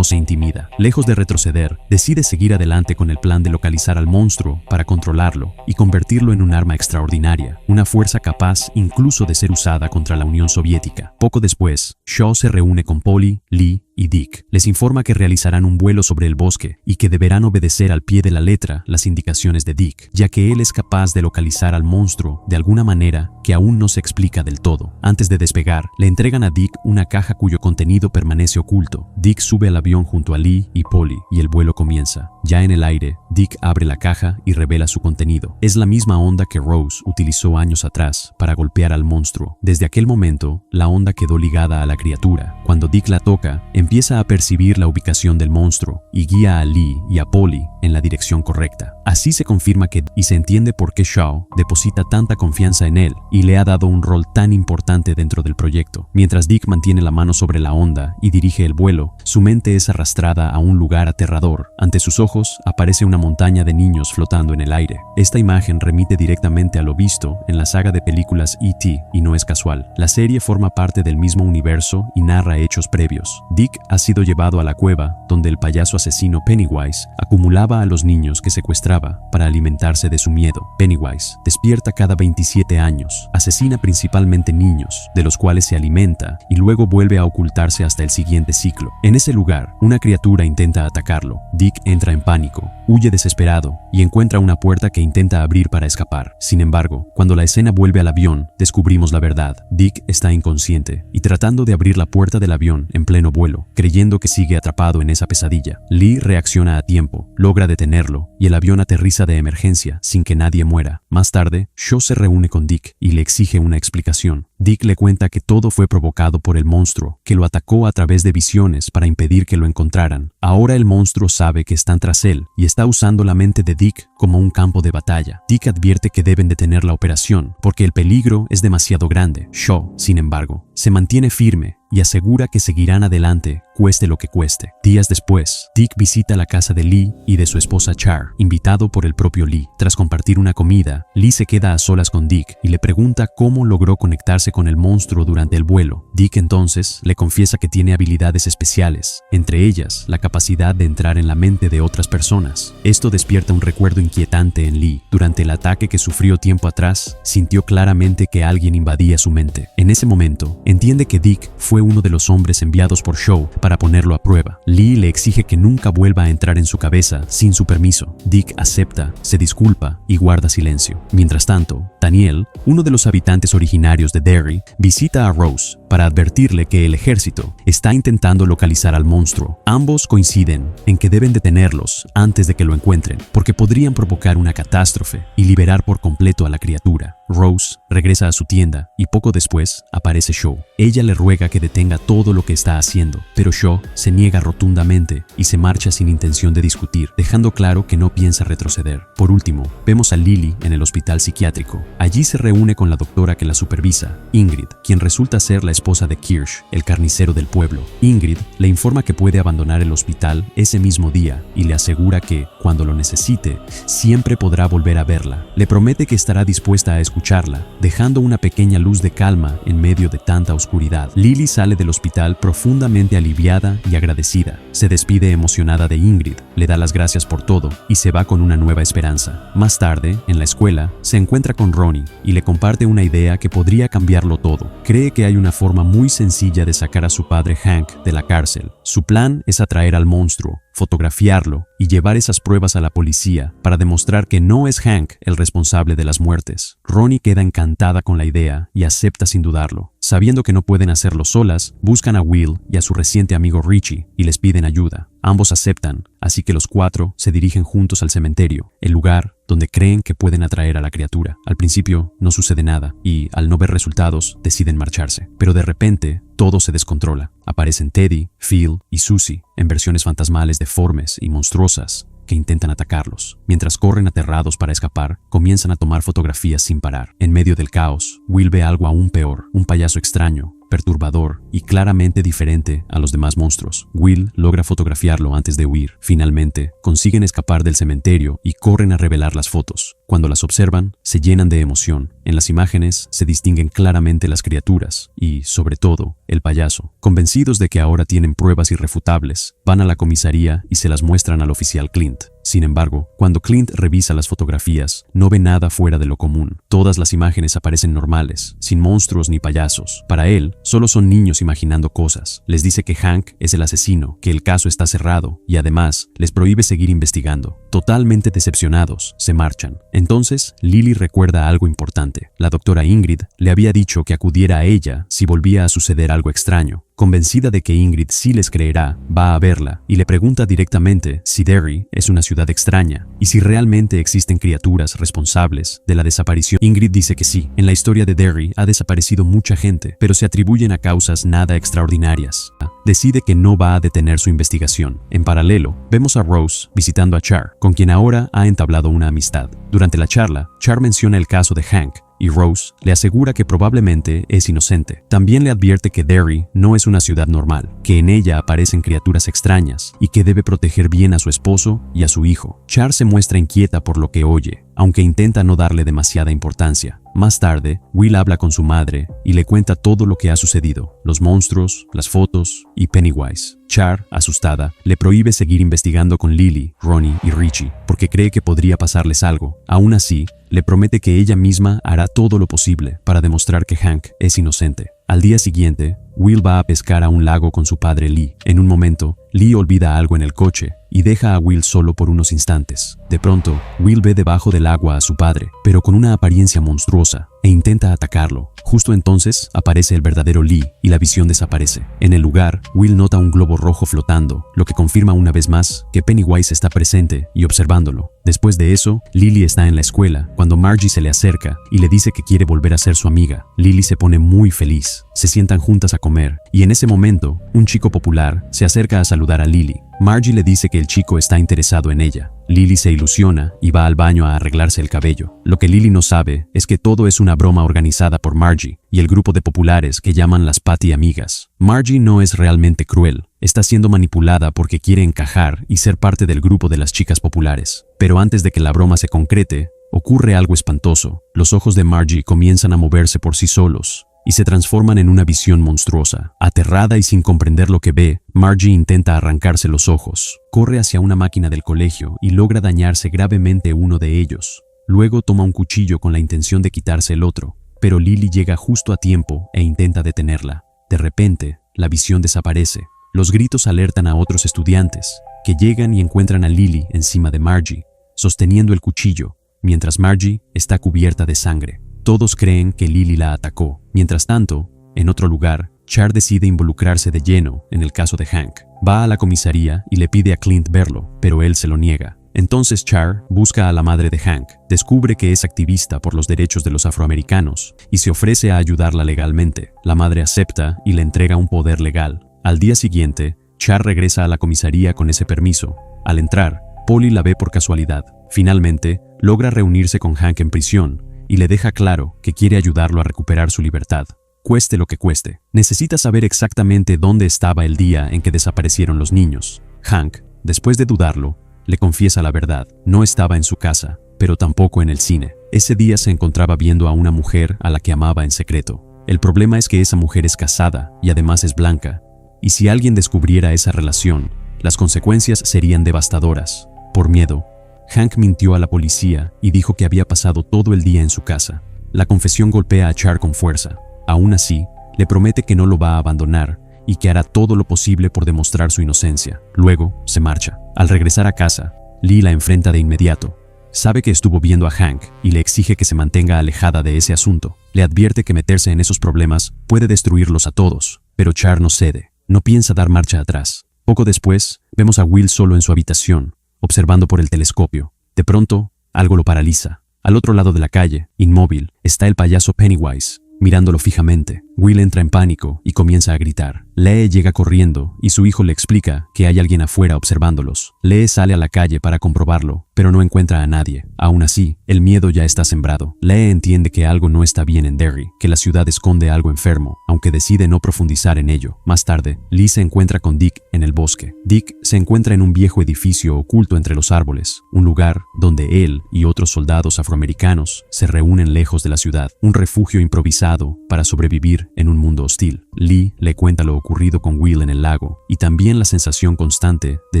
se intimida. Lejos de retroceder, decide seguir adelante con el plan de localizar al monstruo para controlarlo y convertirlo en un arma extraordinaria, una fuerza capaz incluso de ser usada contra la Unión Soviética. Poco después, Shaw se reúne con Polly, Lee y Dick. Les informa que realizarán un vuelo sobre el bosque y que deberán obedecer al pie de la letra las indicaciones de Dick, ya que él es capaz de localizar al monstruo de alguna manera que aún no se explica del todo. Antes de despegar, le entregan a Dick una caja cuyo contenido permanece oculto. Dick sube al avión junto a Lee y Polly y el vuelo comienza. Ya en el aire, Dick abre la caja y revela su contenido. Es la misma honda que Rose utilizó años atrás para golpear al monstruo. Desde aquel momento, la honda quedó ligada a la criatura. Cuando Dick la toca, empieza a percibir la ubicación del monstruo y guía a Lee y a Polly en la dirección correcta. Así se confirma y se entiende por qué Shaw deposita tanta confianza en él y le ha dado un rol tan importante dentro del proyecto. Mientras Dick mantiene la mano sobre la honda y dirige el vuelo, su mente es arrastrada a un lugar aterrador. Ante sus ojos aparece una montaña de niños flotando en el aire. Esta imagen remite directamente a lo visto en la saga de películas E.T. y no es casual. La serie forma parte del mismo universo y narra hechos previos. Dick ha sido llevado a la cueva donde el payaso asesino Pennywise acumulaba a los niños que secuestraba para alimentarse de su miedo. Pennywise despierta cada 27 años, asesina principalmente niños, de los cuales se alimenta y luego vuelve a ocultarse hasta el siguiente ciclo. En ese lugar, una criatura intenta atacarlo. Dick entra en pánico, huye desesperado y encuentra una puerta que intenta abrir para escapar. Sin embargo, cuando la escena vuelve al avión, descubrimos la verdad. Dick está inconsciente y tratando de abrir la puerta del avión en pleno vuelo, creyendo que sigue atrapado en esa pesadilla. Lee reacciona a tiempo, logra detenerlo y el avión aterriza de emergencia sin que nadie muera. Más tarde, Shaw se reúne con Dick y le exige una explicación. Dick le cuenta que todo fue provocado por el monstruo, que lo atacó a través de visiones para impedir que lo encontraran. Ahora el monstruo sabe que están tras él y está usando la mente de Dick como un campo de batalla. Dick advierte que deben detener la operación porque el peligro es demasiado grande. Shaw, sin embargo, se mantiene firme y asegura que seguirán adelante, cueste lo que cueste. Días después, Dick visita la casa de Lee y de su esposa Char, invitado por el propio Lee. Tras compartir una comida, Lee se queda a solas con Dick y le pregunta cómo logró conectarse con el monstruo durante el vuelo. Dick entonces le confiesa que tiene habilidades especiales, entre ellas la capacidad de entrar en la mente de otras personas. Esto despierta un recuerdo inquietante en Lee. Durante el ataque que sufrió tiempo atrás, sintió claramente que alguien invadía su mente. En ese momento, entiende que Dick fue uno de los hombres enviados por Shaw para ponerlo a prueba. Lee le exige que nunca vuelva a entrar en su cabeza sin su permiso. Dick acepta, se disculpa y guarda silencio. Mientras tanto, Daniel, uno de los habitantes originarios de Derry, visita a Rose para advertirle que el ejército está intentando localizar al monstruo. Ambos coinciden en que deben detenerlos antes de que lo encuentren, porque podrían provocar una catástrofe y liberar por completo a la criatura. Rose regresa a su tienda y poco después aparece Shaw. Ella le ruega que detenga todo lo que está haciendo, pero Shaw se niega rotundamente y se marcha sin intención de discutir, dejando claro que no piensa retroceder. Por último, vemos a Lily en el hospital psiquiátrico. Allí se reúne con la doctora que la supervisa, Ingrid, quien resulta ser la esposa de Kirsch, el carnicero del pueblo. Ingrid le informa que puede abandonar el hospital ese mismo día y le asegura que, cuando lo necesite, siempre podrá volver a verla. Le promete que estará dispuesta a escucharla, dejando una pequeña luz de calma en medio de tanta oscuridad. Lily sale del hospital profundamente aliviada y agradecida. Se despide emocionada de Ingrid, le da las gracias por todo y se va con una nueva esperanza. Más tarde, en la escuela, se encuentra con Ronnie y le comparte una idea que podría cambiarlo todo. Cree que hay una forma muy sencilla de sacar a su padre Hank de la cárcel. Su plan es atraer al monstruo, fotografiarlo y llevar esas pruebas a la policía para demostrar que no es Hank el responsable de las muertes. Ronnie queda encantada con la idea y acepta sin dudarlo. Sabiendo que no pueden hacerlo solas, buscan a Will y a su reciente amigo Richie y les piden ayuda. Ambos aceptan, así que los cuatro se dirigen juntos al cementerio, el lugar donde creen que pueden atraer a la criatura. Al principio no sucede nada y, al no ver resultados, deciden marcharse. Pero de repente, todo se descontrola. Aparecen Teddy, Phil y Susie en versiones fantasmales deformes y monstruosas que intentan atacarlos. Mientras corren aterrados para escapar, comienzan a tomar fotografías sin parar. En medio del caos, Will ve algo aún peor, un payaso extraño, perturbador y claramente diferente a los demás monstruos. Will logra fotografiarlo antes de huir. Finalmente, consiguen escapar del cementerio y corren a revelar las fotos. Cuando las observan, se llenan de emoción. En las imágenes se distinguen claramente las criaturas y, sobre todo, el payaso. Convencidos de que ahora tienen pruebas irrefutables, van a la comisaría y se las muestran al oficial Clint. Sin embargo, cuando Clint revisa las fotografías, no ve nada fuera de lo común. Todas las imágenes aparecen normales, sin monstruos ni payasos. Para él, solo son niños imaginando cosas. Les dice que Hank es el asesino, que el caso está cerrado y además les prohíbe seguir investigando. Totalmente decepcionados, se marchan. Entonces, Lily recuerda algo importante. La doctora Ingrid le había dicho que acudiera a ella si volvía a suceder algo extraño. Convencida de que Ingrid sí les creerá, va a verla y le pregunta directamente si Derry es una ciudad extraña y si realmente existen criaturas responsables de la desaparición. Ingrid dice que sí. En la historia de Derry ha desaparecido mucha gente, pero se atribuyen a causas nada extraordinarias. Decide que no va a detener su investigación. En paralelo, vemos a Rose visitando a Char, con quien ahora ha entablado una amistad. Durante la charla, Char menciona el caso de Hank, y Rose le asegura que probablemente es inocente. También le advierte que Derry no es una ciudad normal, que en ella aparecen criaturas extrañas y que debe proteger bien a su esposo y a su hijo. Char se muestra inquieta por lo que oye, aunque intenta no darle demasiada importancia. Más tarde, Will habla con su madre y le cuenta todo lo que ha sucedido, los monstruos, las fotos y Pennywise. Char, asustada, le prohíbe seguir investigando con Lily, Ronnie y Richie, porque cree que podría pasarles algo. Aún así, le promete que ella misma hará todo lo posible para demostrar que Hank es inocente. Al día siguiente, Will va a pescar a un lago con su padre Lee. En un momento, Lee olvida algo en el coche y deja a Will solo por unos instantes. De pronto, Will ve debajo del agua a su padre, pero con una apariencia monstruosa, e intenta atacarlo. Justo entonces, aparece el verdadero Lee y la visión desaparece. En el lugar, Will nota un globo rojo flotando, lo que confirma una vez más que Pennywise está presente y observándolo. Después de eso, Lily está en la escuela cuando Margie se le acerca y le dice que quiere volver a ser su amiga. Lily se pone muy feliz. Se sientan juntas a comer y en ese momento, un chico popular se acerca a saludar a Lily. Margie le dice que el chico está interesado en ella. Lily se ilusiona y va al baño a arreglarse el cabello. Lo que Lily no sabe es que todo es una broma organizada por Margie y el grupo de populares que llaman las Patty Amigas. Margie no es realmente cruel. Está siendo manipulada porque quiere encajar y ser parte del grupo de las chicas populares. Pero antes de que la broma se concrete, ocurre algo espantoso. Los ojos de Margie comienzan a moverse por sí solos y se transforman en una visión monstruosa. Aterrada y sin comprender lo que ve, Margie intenta arrancarse los ojos. Corre hacia una máquina del colegio y logra dañarse gravemente uno de ellos. Luego toma un cuchillo con la intención de quitarse el otro, pero Lily llega justo a tiempo e intenta detenerla. De repente, la visión desaparece. Los gritos alertan a otros estudiantes, que llegan y encuentran a Lily encima de Margie, sosteniendo el cuchillo, mientras Margie está cubierta de sangre. Todos creen que Lily la atacó. Mientras tanto, en otro lugar, Char decide involucrarse de lleno en el caso de Hank. Va a la comisaría y le pide a Clint verlo, pero él se lo niega. Entonces Char busca a la madre de Hank, descubre que es activista por los derechos de los afroamericanos y se ofrece a ayudarla legalmente. La madre acepta y le entrega un poder legal. Al día siguiente, Char regresa a la comisaría con ese permiso. Al entrar, Polly la ve por casualidad. Finalmente, logra reunirse con Hank en prisión y le deja claro que quiere ayudarlo a recuperar su libertad, cueste lo que cueste. Necesita saber exactamente dónde estaba el día en que desaparecieron los niños. Hank, después de dudarlo, le confiesa la verdad. No estaba en su casa, pero tampoco en el cine. Ese día se encontraba viendo a una mujer a la que amaba en secreto. El problema es que esa mujer es casada y además es blanca, y si alguien descubriera esa relación, las consecuencias serían devastadoras. Por miedo, Hank mintió a la policía y dijo que había pasado todo el día en su casa. La confesión golpea a Char con fuerza. Aún así, le promete que no lo va a abandonar y que hará todo lo posible por demostrar su inocencia. Luego, se marcha. Al regresar a casa, Lee la enfrenta de inmediato. Sabe que estuvo viendo a Hank y le exige que se mantenga alejada de ese asunto. Le advierte que meterse en esos problemas puede destruirlos a todos, pero Char no cede. No piensa dar marcha atrás. Poco después, vemos a Will solo en su habitación, observando por el telescopio. De pronto, algo lo paraliza. Al otro lado de la calle, inmóvil, está el payaso Pennywise, mirándolo fijamente. Will entra en pánico y comienza a gritar. Lee llega corriendo y su hijo le explica que hay alguien afuera observándolos. Lee sale a la calle para comprobarlo, pero no encuentra a nadie. Aún así, el miedo ya está sembrado. Lee entiende que algo no está bien en Derry, que la ciudad esconde algo enfermo, aunque decide no profundizar en ello. Más tarde, Lee se encuentra con Dick en el bosque. Dick se encuentra en un viejo edificio oculto entre los árboles, un lugar donde él y otros soldados afroamericanos se reúnen lejos de la ciudad, un refugio improvisado para sobrevivir en un mundo hostil. Lee le cuenta lo ocurrido con Will en el lago y también la sensación constante de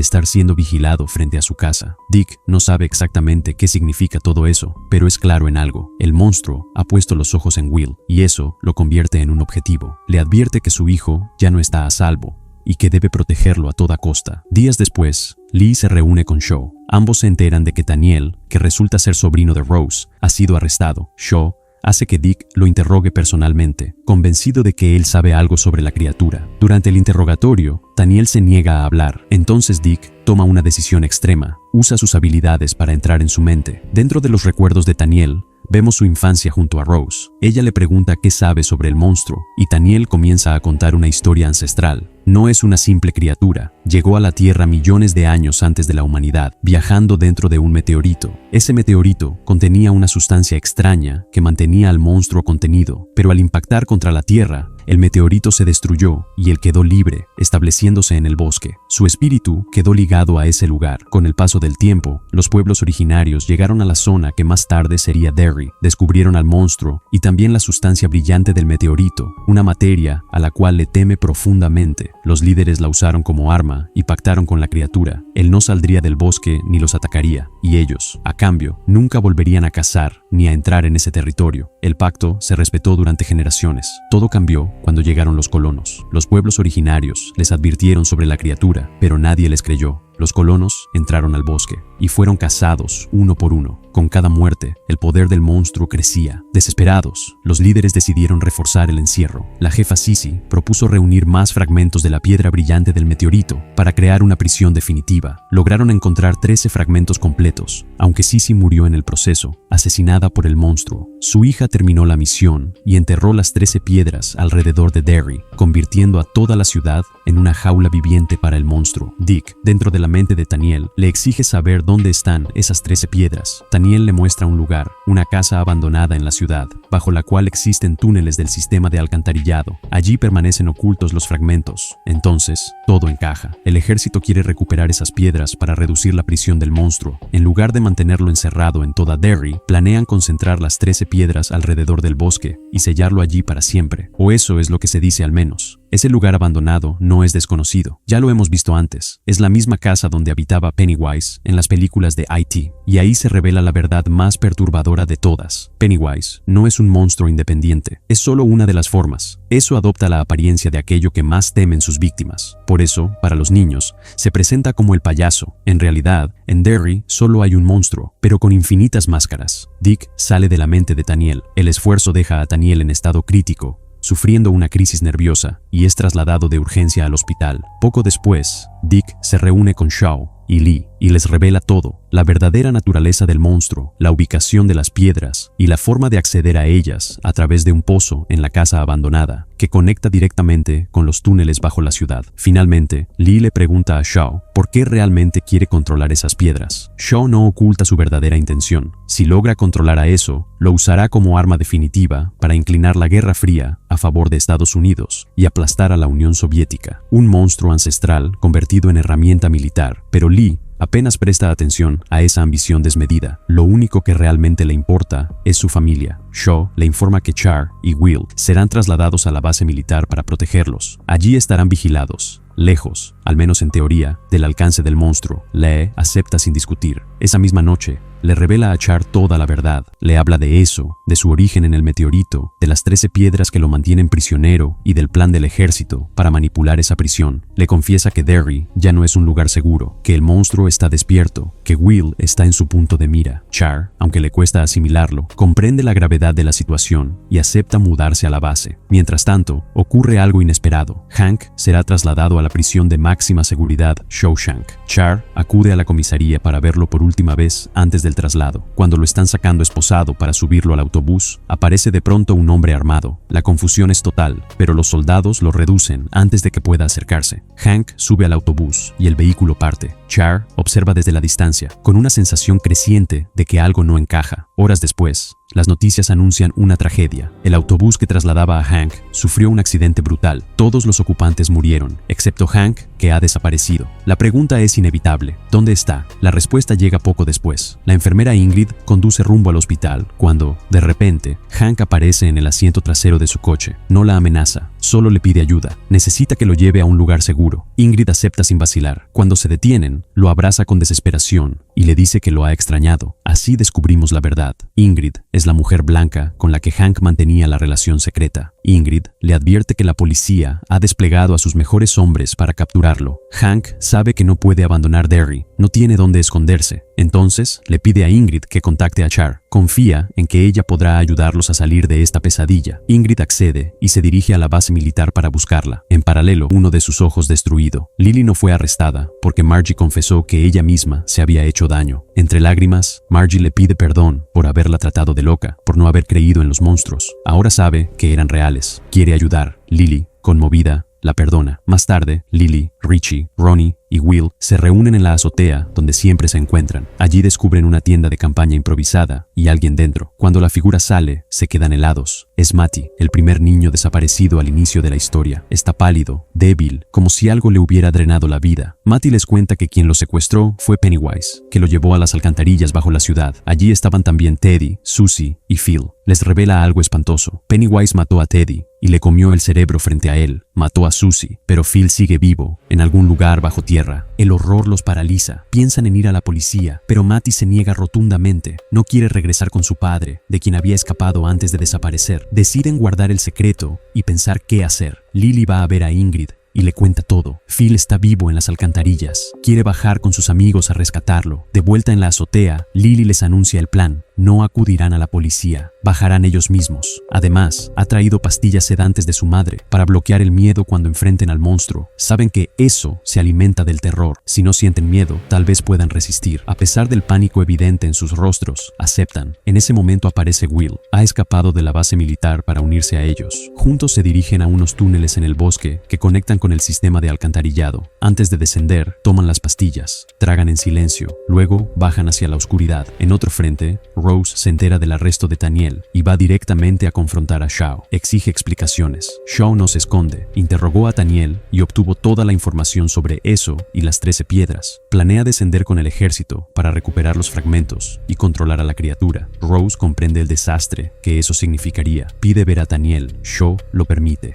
estar siendo vigilado frente a su casa. Dick no sabe exactamente qué significa todo eso, pero es claro en algo. El monstruo ha puesto los ojos en Will y eso lo convierte en un objetivo. Le advierte que su hijo ya no está a salvo y que debe protegerlo a toda costa. Días después, Lee se reúne con Shaw. Ambos se enteran de que Daniel, que resulta ser sobrino de Rose, ha sido arrestado. Shaw hace que Dick lo interrogue personalmente, convencido de que él sabe algo sobre la criatura. Durante el interrogatorio, Daniel se niega a hablar. Entonces Dick toma una decisión extrema. Usa sus habilidades para entrar en su mente. Dentro de los recuerdos de Daniel, vemos su infancia junto a Rose. Ella le pregunta qué sabe sobre el monstruo, y Daniel comienza a contar una historia ancestral. No es una simple criatura. Llegó a la Tierra millones de años antes de la humanidad, viajando dentro de un meteorito. Ese meteorito contenía una sustancia extraña que mantenía al monstruo contenido, pero al impactar contra la Tierra, el meteorito se destruyó y él quedó libre, estableciéndose en el bosque. Su espíritu quedó ligado a ese lugar. Con el paso del tiempo, los pueblos originarios llegaron a la zona que más tarde sería Derry, descubrieron al monstruo y también la sustancia brillante del meteorito, una materia a la cual le teme profundamente. Los líderes la usaron como arma y pactaron con la criatura. Él no saldría del bosque ni los atacaría, y ellos, a cambio, nunca volverían a cazar ni a entrar en ese territorio. El pacto se respetó durante generaciones. Todo cambió cuando llegaron los colonos. Los pueblos originarios les advirtieron sobre la criatura, pero nadie les creyó. Los colonos entraron al bosque y fueron cazados uno por uno. Con cada muerte, el poder del monstruo crecía. Desesperados, los líderes decidieron reforzar el encierro. La jefa Sisi propuso reunir más fragmentos de la piedra brillante del meteorito para crear una prisión definitiva. Lograron encontrar 13 fragmentos completos, aunque Sisi murió en el proceso, asesinada por el monstruo. Su hija terminó la misión y enterró las 13 piedras alrededor de Derry, convirtiendo a toda la ciudad en una jaula viviente para el monstruo. Dick, dentro de la mente de Taniel, le exige saber dónde están esas 13 piedras. Taniel le muestra un lugar, una casa abandonada en la ciudad, bajo la cual existen túneles del sistema de alcantarillado. Allí permanecen ocultos los fragmentos. Entonces, todo encaja. El ejército quiere recuperar esas piedras para reducir la prisión del monstruo. En lugar de mantenerlo encerrado en toda Derry, planean concentrar las 13 piedras alrededor del bosque y sellarlo allí para siempre. O eso es lo que se dice al menos. Ese lugar abandonado no es desconocido. Ya lo hemos visto antes. Es la misma casa donde habitaba Pennywise en las películas de IT. Y ahí se revela la verdad más perturbadora de todas. Pennywise no es un monstruo independiente. Es solo una de las formas. Eso adopta la apariencia de aquello que más temen sus víctimas. Por eso, para los niños, se presenta como el payaso. En realidad, en Derry solo hay un monstruo, pero con infinitas máscaras. Dick sale de la mente de Taniel. El esfuerzo deja a Taniel en estado crítico, sufriendo una crisis nerviosa, y es trasladado de urgencia al hospital. Poco después, Dick se reúne con Shaw y Lee y les revela todo, la verdadera naturaleza del monstruo, la ubicación de las piedras y la forma de acceder a ellas a través de un pozo en la casa abandonada que conecta directamente con los túneles bajo la ciudad. Finalmente, Lee le pregunta a Shaw por qué realmente quiere controlar esas piedras. Shaw no oculta su verdadera intención. Si logra controlar a eso, lo usará como arma definitiva para inclinar la Guerra Fría a favor de Estados Unidos y aplastar a la Unión Soviética, un monstruo ancestral convertido en herramienta militar. Pero Lee apenas presta atención a esa ambición desmedida. Lo único que realmente le importa es su familia. Shaw le informa que Char y Will serán trasladados a la base militar para protegerlos. Allí estarán vigilados, lejos, al menos en teoría, del alcance del monstruo. Lee acepta sin discutir. Esa misma noche, le revela a Char toda la verdad. Le habla de eso, de su origen en el meteorito, de las 13 piedras que lo mantienen prisionero y del plan del ejército para manipular esa prisión. Le confiesa que Derry ya no es un lugar seguro, que el monstruo está despierto, que Will está en su punto de mira. Char, aunque le cuesta asimilarlo, comprende la gravedad de la situación y acepta mudarse a la base. Mientras tanto, ocurre algo inesperado. Hank será trasladado a la prisión de máxima seguridad Shawshank. Char acude a la comisaría para verlo por última vez antes del traslado. Cuando lo están sacando esposado para subirlo al autobús, aparece de pronto un hombre armado. La confusión es total, pero los soldados lo reducen antes de que pueda acercarse. Hank sube al autobús y el vehículo parte. Char observa desde la distancia, con una sensación creciente de que algo no encaja. Horas después, las noticias anuncian una tragedia. El autobús que trasladaba a Hank sufrió un accidente brutal. Todos los ocupantes murieron, excepto Hank, que ha desaparecido. La pregunta es inevitable. ¿Dónde está? La respuesta llega poco después. La enfermera Ingrid conduce rumbo al hospital cuando, de repente, Hank aparece en el asiento trasero de su coche. No la amenaza, solo le pide ayuda. Necesita que lo lleve a un lugar seguro. Ingrid acepta sin vacilar. Cuando se detienen, lo abraza con desesperación y le dice que lo ha extrañado. Así descubrimos la verdad. Ingrid es la mujer blanca con la que Hank mantenía la relación secreta. Ingrid le advierte que la policía ha desplegado a sus mejores hombres para capturarlo. Hank sabe que no puede abandonar Derry, no tiene dónde esconderse. Entonces le pide a Ingrid que contacte a Char. Confía en que ella podrá ayudarlos a salir de esta pesadilla. Ingrid accede y se dirige a la base militar para buscarla. En paralelo, uno de sus ojos destruido. Lily no fue arrestada porque Margie confesó que ella misma se había hecho daño. Entre lágrimas, Margie le pide perdón por haberla tratado de loca, por no haber creído en los monstruos. Ahora sabe que eran reales. Quiere ayudar. Lily, conmovida, la perdona. Más tarde, Lily, Richie, Ronnie y Will se reúnen en la azotea donde siempre se encuentran. Allí descubren una tienda de campaña improvisada y alguien dentro. Cuando la figura sale, se quedan helados. Es Matty, el primer niño desaparecido al inicio de la historia. Está pálido, débil, como si algo le hubiera drenado la vida. Matty les cuenta que quien lo secuestró fue Pennywise, que lo llevó a las alcantarillas bajo la ciudad. Allí estaban también Teddy, Susie y Phil. Les revela algo espantoso. Pennywise mató a Teddy y le comió el cerebro frente a él. Mató a Susie, pero Phil sigue vivo, en algún lugar bajo tierra. El horror los paraliza. Piensan en ir a la policía, pero Matty se niega rotundamente. No quiere regresar con su padre, de quien había escapado antes de desaparecer. Deciden guardar el secreto y pensar qué hacer. Lily va a ver a Ingrid y le cuenta todo. Phil está vivo en las alcantarillas. Quiere bajar con sus amigos a rescatarlo. De vuelta en la azotea, Lily les anuncia el plan. No acudirán a la policía, bajarán ellos mismos. Además, ha traído pastillas sedantes de su madre para bloquear el miedo cuando enfrenten al monstruo. Saben que eso se alimenta del terror. Si no sienten miedo, tal vez puedan resistir. A pesar del pánico evidente en sus rostros, aceptan. En ese momento aparece Will. Ha escapado de la base militar para unirse a ellos. Juntos se dirigen a unos túneles en el bosque que conectan con el sistema de alcantarillado. Antes de descender, toman las pastillas, tragan en silencio, luego bajan hacia la oscuridad. En otro frente, Rose se entera del arresto de Daniel y va directamente a confrontar a Shaw. Exige explicaciones. Shaw no se esconde. Interrogó a Daniel y obtuvo toda la información sobre eso y las 13 piedras. Planea descender con el ejército para recuperar los fragmentos y controlar a la criatura. Rose comprende el desastre que eso significaría. Pide ver a Daniel. Shaw lo permite.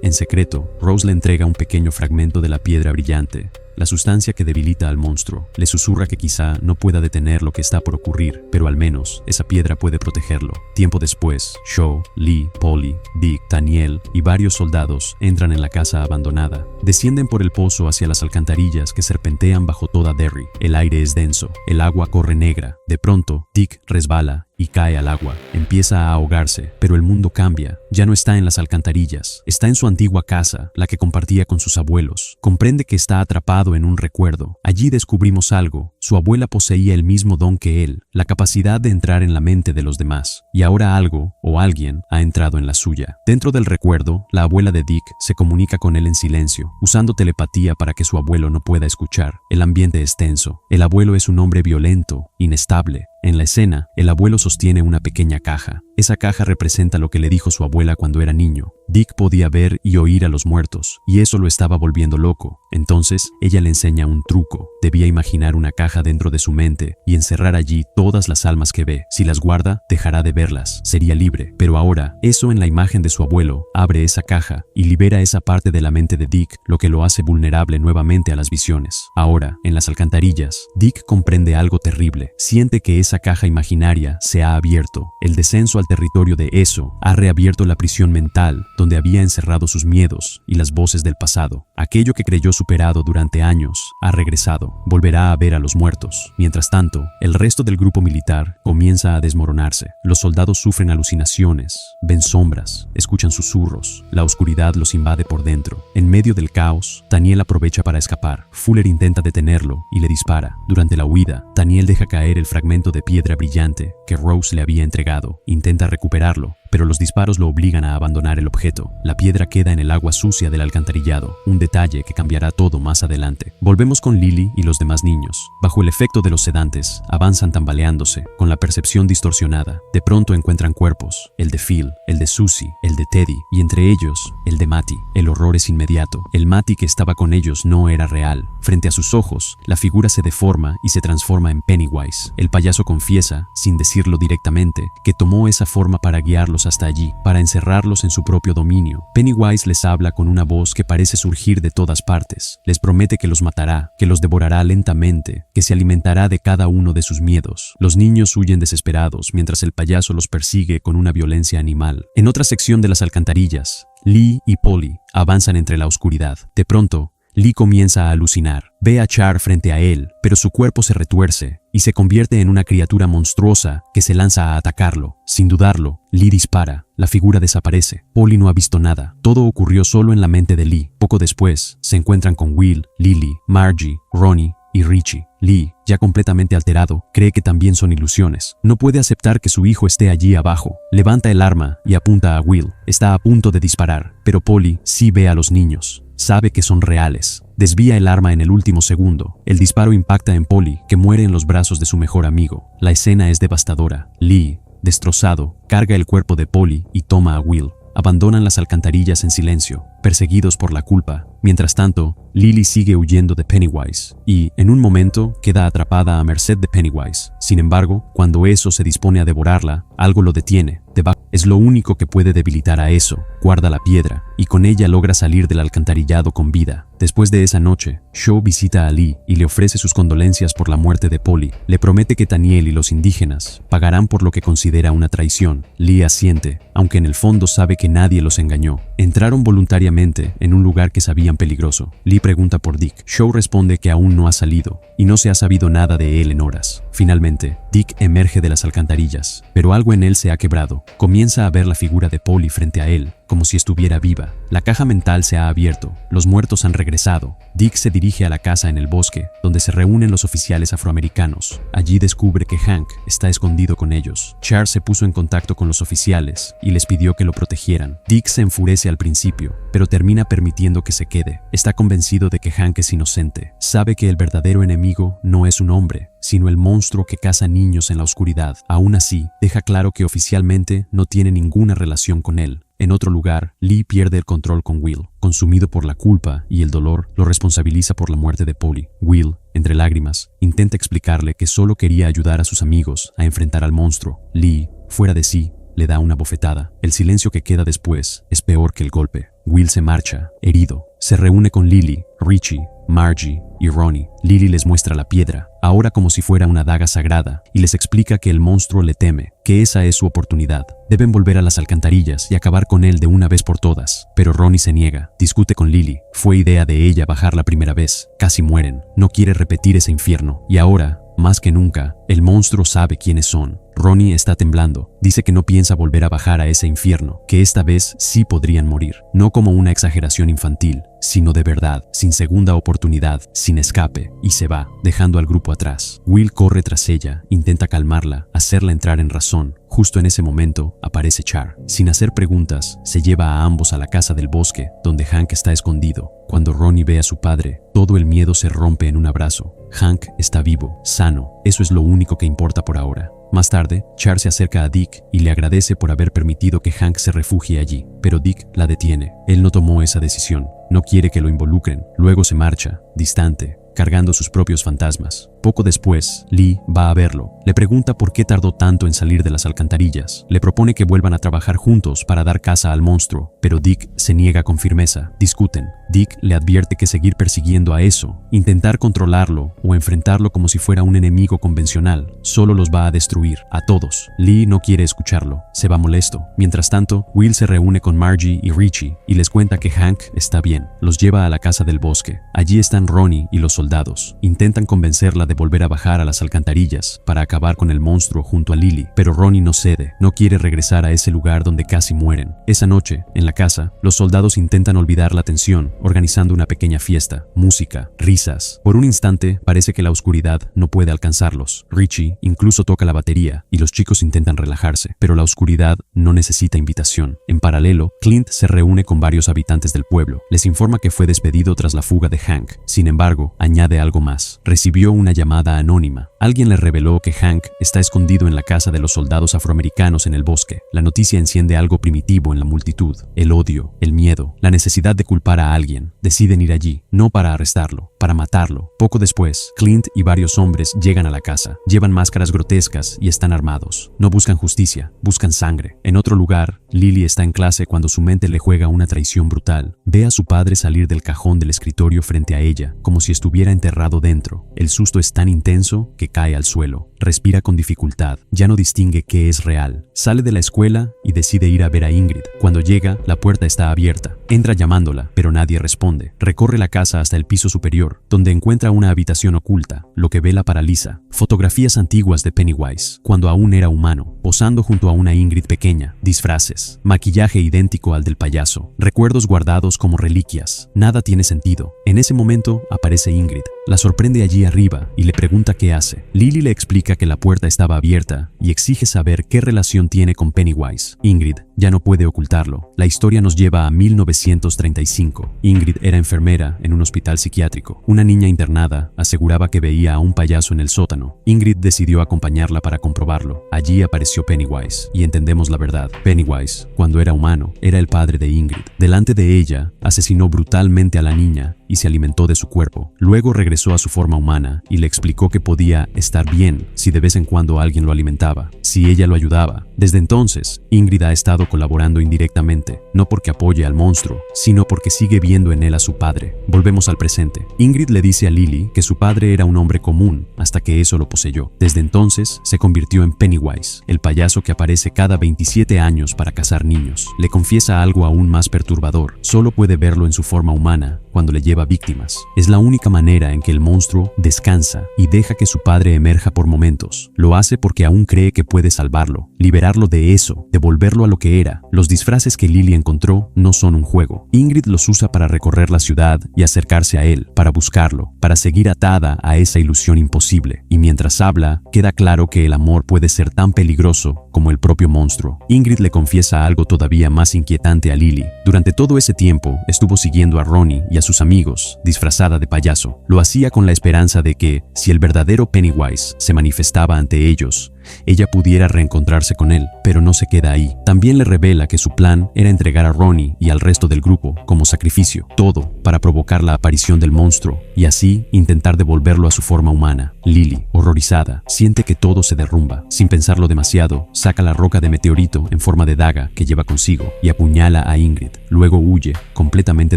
En secreto, Rose le entrega un pequeño fragmento de la piedra brillante, la sustancia que debilita al monstruo. Le susurra que quizá no pueda detener lo que está por ocurrir, pero al menos esa piedra puede protegerlo. Tiempo después, Shaw, Lee, Polly, Dick, Daniel y varios soldados entran en la casa abandonada. Descienden por el pozo hacia las alcantarillas que serpentean bajo toda Derry. El aire es denso, el agua corre negra. De pronto, Dick resbala y cae al agua. Empieza a ahogarse, pero el mundo cambia. Ya no está en las alcantarillas. Está en su antigua casa, la que compartía con sus abuelos. Comprende que está atrapado en un recuerdo. Allí descubrimos algo. Su abuela poseía el mismo don que él, la capacidad de entrar en la mente de los demás. Y ahora algo, o alguien, ha entrado en la suya. Dentro del recuerdo, la abuela de Dick se comunica con él en silencio, usando telepatía para que su abuelo no pueda escuchar. El ambiente es tenso. El abuelo es un hombre violento, inestable. En la escena, el abuelo sostiene una pequeña caja. Esa caja representa lo que le dijo su abuela cuando era niño. Dick podía ver y oír a los muertos, y eso lo estaba volviendo loco. Entonces, ella le enseña un truco. Debía imaginar una caja dentro de su mente y encerrar allí todas las almas que ve. Si las guarda, dejará de verlas. Sería libre. Pero ahora, eso en la imagen de su abuelo, abre esa caja y libera esa parte de la mente de Dick, lo que lo hace vulnerable nuevamente a las visiones. Ahora, en las alcantarillas, Dick comprende algo terrible. Siente que esa caja imaginaria se ha abierto. El descenso al territorio de eso ha reabierto la prisión mental donde había encerrado sus miedos y las voces del pasado. Aquello que creyó superado durante años ha regresado. Volverá a ver a los muertos. Mientras tanto, el resto del grupo militar comienza a desmoronarse. Los soldados sufren alucinaciones, ven sombras, escuchan susurros. La oscuridad los invade por dentro. En medio del caos, Daniel aprovecha para escapar. Fuller intenta detenerlo y le dispara. Durante la huida, Daniel deja caer el fragmento de piedra brillante que Rose le había entregado. Intenta recuperarlo, pero los disparos lo obligan a abandonar el objeto. La piedra queda en el agua sucia del alcantarillado, un detalle que cambiará todo más adelante. Volvemos con Lily y los demás niños. Bajo el efecto de los sedantes, avanzan tambaleándose, con la percepción distorsionada. De pronto encuentran cuerpos, el de Phil, el de Susie, el de Teddy, y entre ellos, el de Matty. El horror es inmediato. El Matty que estaba con ellos no era real. Frente a sus ojos, la figura se deforma y se transforma en Pennywise. El payaso confiesa, sin decirlo directamente, que tomó esa forma para guiarlos hasta allí, para encerrarlos en su propio dominio. Pennywise les habla con una voz que parece surgir de todas partes. Les promete que los matará, que los devorará lentamente, que se alimentará de cada uno de sus miedos. Los niños huyen desesperados mientras el payaso los persigue con una violencia animal. En otra sección de las alcantarillas, Lee y Polly avanzan entre la oscuridad. De pronto, Lee comienza a alucinar. Ve a Char frente a él, pero su cuerpo se retuerce y se convierte en una criatura monstruosa que se lanza a atacarlo. Sin dudarlo, Lee dispara. La figura desaparece. Polly no ha visto nada. Todo ocurrió solo en la mente de Lee. Poco después, se encuentran con Will, Lily, Margie, Ronnie y Richie. Lee, ya completamente alterado, cree que también son ilusiones. No puede aceptar que su hijo esté allí abajo. Levanta el arma y apunta a Will. Está a punto de disparar, pero Polly sí ve a los niños. Sabe que son reales. Desvía el arma en el último segundo. El disparo impacta en Polly, que muere en los brazos de su mejor amigo. La escena es devastadora. Lee, destrozado, carga el cuerpo de Polly y toma a Will. Abandonan las alcantarillas en silencio, perseguidos por la culpa Mientras tanto, Lily sigue huyendo de Pennywise y, en un momento, queda atrapada a merced de Pennywise. Sin embargo, cuando eso se dispone a devorarla, algo lo detiene. Es lo único que puede debilitar a eso. Guarda la piedra y con ella logra salir del alcantarillado con vida. Después de esa noche, Shaw visita a Lee y le ofrece sus condolencias por la muerte de Polly. Le promete que Daniel y los indígenas pagarán por lo que considera una traición. Lee asiente, aunque en el fondo sabe que nadie los engañó. Entraron voluntariamente en un lugar que sabían peligroso. Lee pregunta por Dick. Shaw responde que aún no ha salido y no se ha sabido nada de él en horas. Finalmente, Dick emerge de las alcantarillas, pero algo en él se ha quebrado. Comienza a ver la figura de Polly frente a él, como si estuviera viva. La caja mental se ha abierto, los muertos han regresado. Dick se dirige a la casa en el bosque, donde se reúnen los oficiales afroamericanos. Allí descubre que Hank está escondido con ellos. Charles se puso en contacto con los oficiales y les pidió que lo protegieran. Dick se enfurece al principio, pero termina permitiendo que se quede. Está convencido de que Hank es inocente. Sabe que el verdadero enemigo no es un hombre, sino el monstruo que caza niños en la oscuridad. Aún así, deja claro que oficialmente no tiene ninguna relación con él. En otro lugar, Lee pierde el control con Will. Consumido por la culpa y el dolor, lo responsabiliza por la muerte de Polly. Will, entre lágrimas, intenta explicarle que solo quería ayudar a sus amigos a enfrentar al monstruo. Lee, fuera de sí, le da una bofetada. El silencio que queda después es peor que el golpe. Will se marcha, herido. Se reúne con Lily, Richie, Margie y Ronnie. Lily les muestra la piedra, ahora como si fuera una daga sagrada, y les explica que el monstruo le teme, que esa es su oportunidad. Deben volver a las alcantarillas y acabar con él de una vez por todas. Pero Ronnie se niega, discute con Lily. Fue idea de ella bajar la primera vez. Casi mueren. No quiere repetir ese infierno. Y ahora, más que nunca, el monstruo sabe quiénes son. Ronnie está temblando. Dice que no piensa volver a bajar a ese infierno, que esta vez sí podrían morir. No como una exageración infantil, sino de verdad, sin segunda oportunidad, sin escape, y se va, dejando al grupo atrás. Will corre tras ella, intenta calmarla, hacerla entrar en razón. Justo en ese momento, aparece Char. Sin hacer preguntas, se lleva a ambos a la casa del bosque, donde Hank está escondido. Cuando Ronnie ve a su padre, todo el miedo se rompe en un abrazo. Hank está vivo, sano. Eso es lo único que importa por ahora. Más tarde, Char se acerca a Dick y le agradece por haber permitido que Hank se refugie allí, pero Dick la detiene. Él no tomó esa decisión, no quiere que lo involucren. Luego se marcha, distante, cargando sus propios fantasmas. Poco después, Lee va a verlo. Le pregunta por qué tardó tanto en salir de las alcantarillas. Le propone que vuelvan a trabajar juntos para dar caza al monstruo, pero Dick se niega con firmeza. Discuten. Dick le advierte que seguir persiguiendo a eso, intentar controlarlo o enfrentarlo como si fuera un enemigo convencional, solo los va a destruir, a todos. Lee no quiere escucharlo, se va molesto. Mientras tanto, Will se reúne con Margie y Richie y les cuenta que Hank está bien. Los lleva a la casa del bosque. Allí están Ronnie y los soldados. Intentan convencerla de volver a bajar a las alcantarillas para acabar con el monstruo junto a Lily, pero Ronnie no cede, no quiere regresar a ese lugar donde casi mueren. Esa noche, en la casa, los soldados intentan olvidar la tensión, organizando una pequeña fiesta, música, risas. Por un instante, parece que la oscuridad no puede alcanzarlos. Richie incluso toca la batería y los chicos intentan relajarse, pero la oscuridad no necesita invitación. En paralelo, Clint se reúne con varios habitantes del pueblo. Les informa que fue despedido tras la fuga de Hank. Sin embargo, añade algo más. Recibió una llamada anónima. Alguien le reveló que Hank está escondido en la casa de los soldados afroamericanos en el bosque. La noticia enciende algo primitivo en la multitud. El odio, el miedo, la necesidad de culpar a alguien. Deciden ir allí, no para arrestarlo, para matarlo. Poco después, Clint y varios hombres llegan a la casa. Llevan máscaras grotescas y están armados. No buscan justicia, buscan sangre. En otro lugar, Lily está en clase cuando su mente le juega una traición brutal. Ve a su padre salir del cajón del escritorio frente a ella, como si estuviera enterrado dentro. El susto es tan intenso que cae al suelo. Respira con dificultad. Ya no distingue qué es real. Sale de la escuela y decide ir a ver a Ingrid. Cuando llega, la puerta está abierta. Entra llamándola, pero nadie responde. Recorre la casa hasta el piso superior, donde encuentra una habitación oculta, lo que ve la paraliza. Fotografías antiguas de Pennywise, cuando aún era humano, posando junto a una Ingrid pequeña. Disfraces, maquillaje idéntico al del payaso, recuerdos guardados como reliquias. Nada tiene sentido. En ese momento aparece Ingrid. La sorprende allí arriba y le pregunta qué hace. Lily le explica indica que la puerta estaba abierta y exige saber qué relación tiene con Pennywise. Ingrid ya no puede ocultarlo. La historia nos lleva a 1935. Ingrid era enfermera en un hospital psiquiátrico. Una niña internada aseguraba que veía a un payaso en el sótano. Ingrid decidió acompañarla para comprobarlo. Allí apareció Pennywise y entendemos la verdad. Pennywise, cuando era humano, era el padre de Ingrid. Delante de ella, asesinó brutalmente a la niña y se alimentó de su cuerpo. Luego regresó a su forma humana y le explicó que podía estar bien si de vez en cuando alguien lo alimentaba, si ella lo ayudaba. Desde entonces, Ingrid ha estado colaborando indirectamente, no porque apoye al monstruo, sino porque sigue viendo en él a su padre. Volvemos al presente. Ingrid le dice a Lily que su padre era un hombre común hasta que eso lo poseyó. Desde entonces, se convirtió en Pennywise, el payaso que aparece cada 27 años para cazar niños. Le confiesa algo aún más perturbador. Solo puede verlo en su forma humana cuando le lleva víctimas. Es la única manera en que el monstruo descansa y deja que su padre emerja por momentos. Lo hace porque aún cree que puede salvarlo, liberarlo de eso, devolverlo a lo que era. Los disfraces que Lily encontró no son un juego. Ingrid los usa para recorrer la ciudad y acercarse a él, para buscarlo, para seguir atada a esa ilusión imposible. Y mientras habla, queda claro que el amor puede ser tan peligroso como el propio monstruo. Ingrid le confiesa algo todavía más inquietante a Lily. Durante todo ese tiempo, estuvo siguiendo a Ronnie y a sus amigos, disfrazada de payaso. Lo hacía con la esperanza de que, si el verdadero Pennywise se manifestaba ante ellos, ella pudiera reencontrarse con él, pero no se queda ahí. También le revela que su plan era entregar a Ronnie y al resto del grupo como sacrificio, todo para provocar la aparición del monstruo y así intentar devolverlo a su forma humana. Lily, horrorizada, siente que todo se derrumba. Sin pensarlo demasiado, saca la roca de meteorito en forma de daga que lleva consigo y apuñala a Ingrid. Luego huye, completamente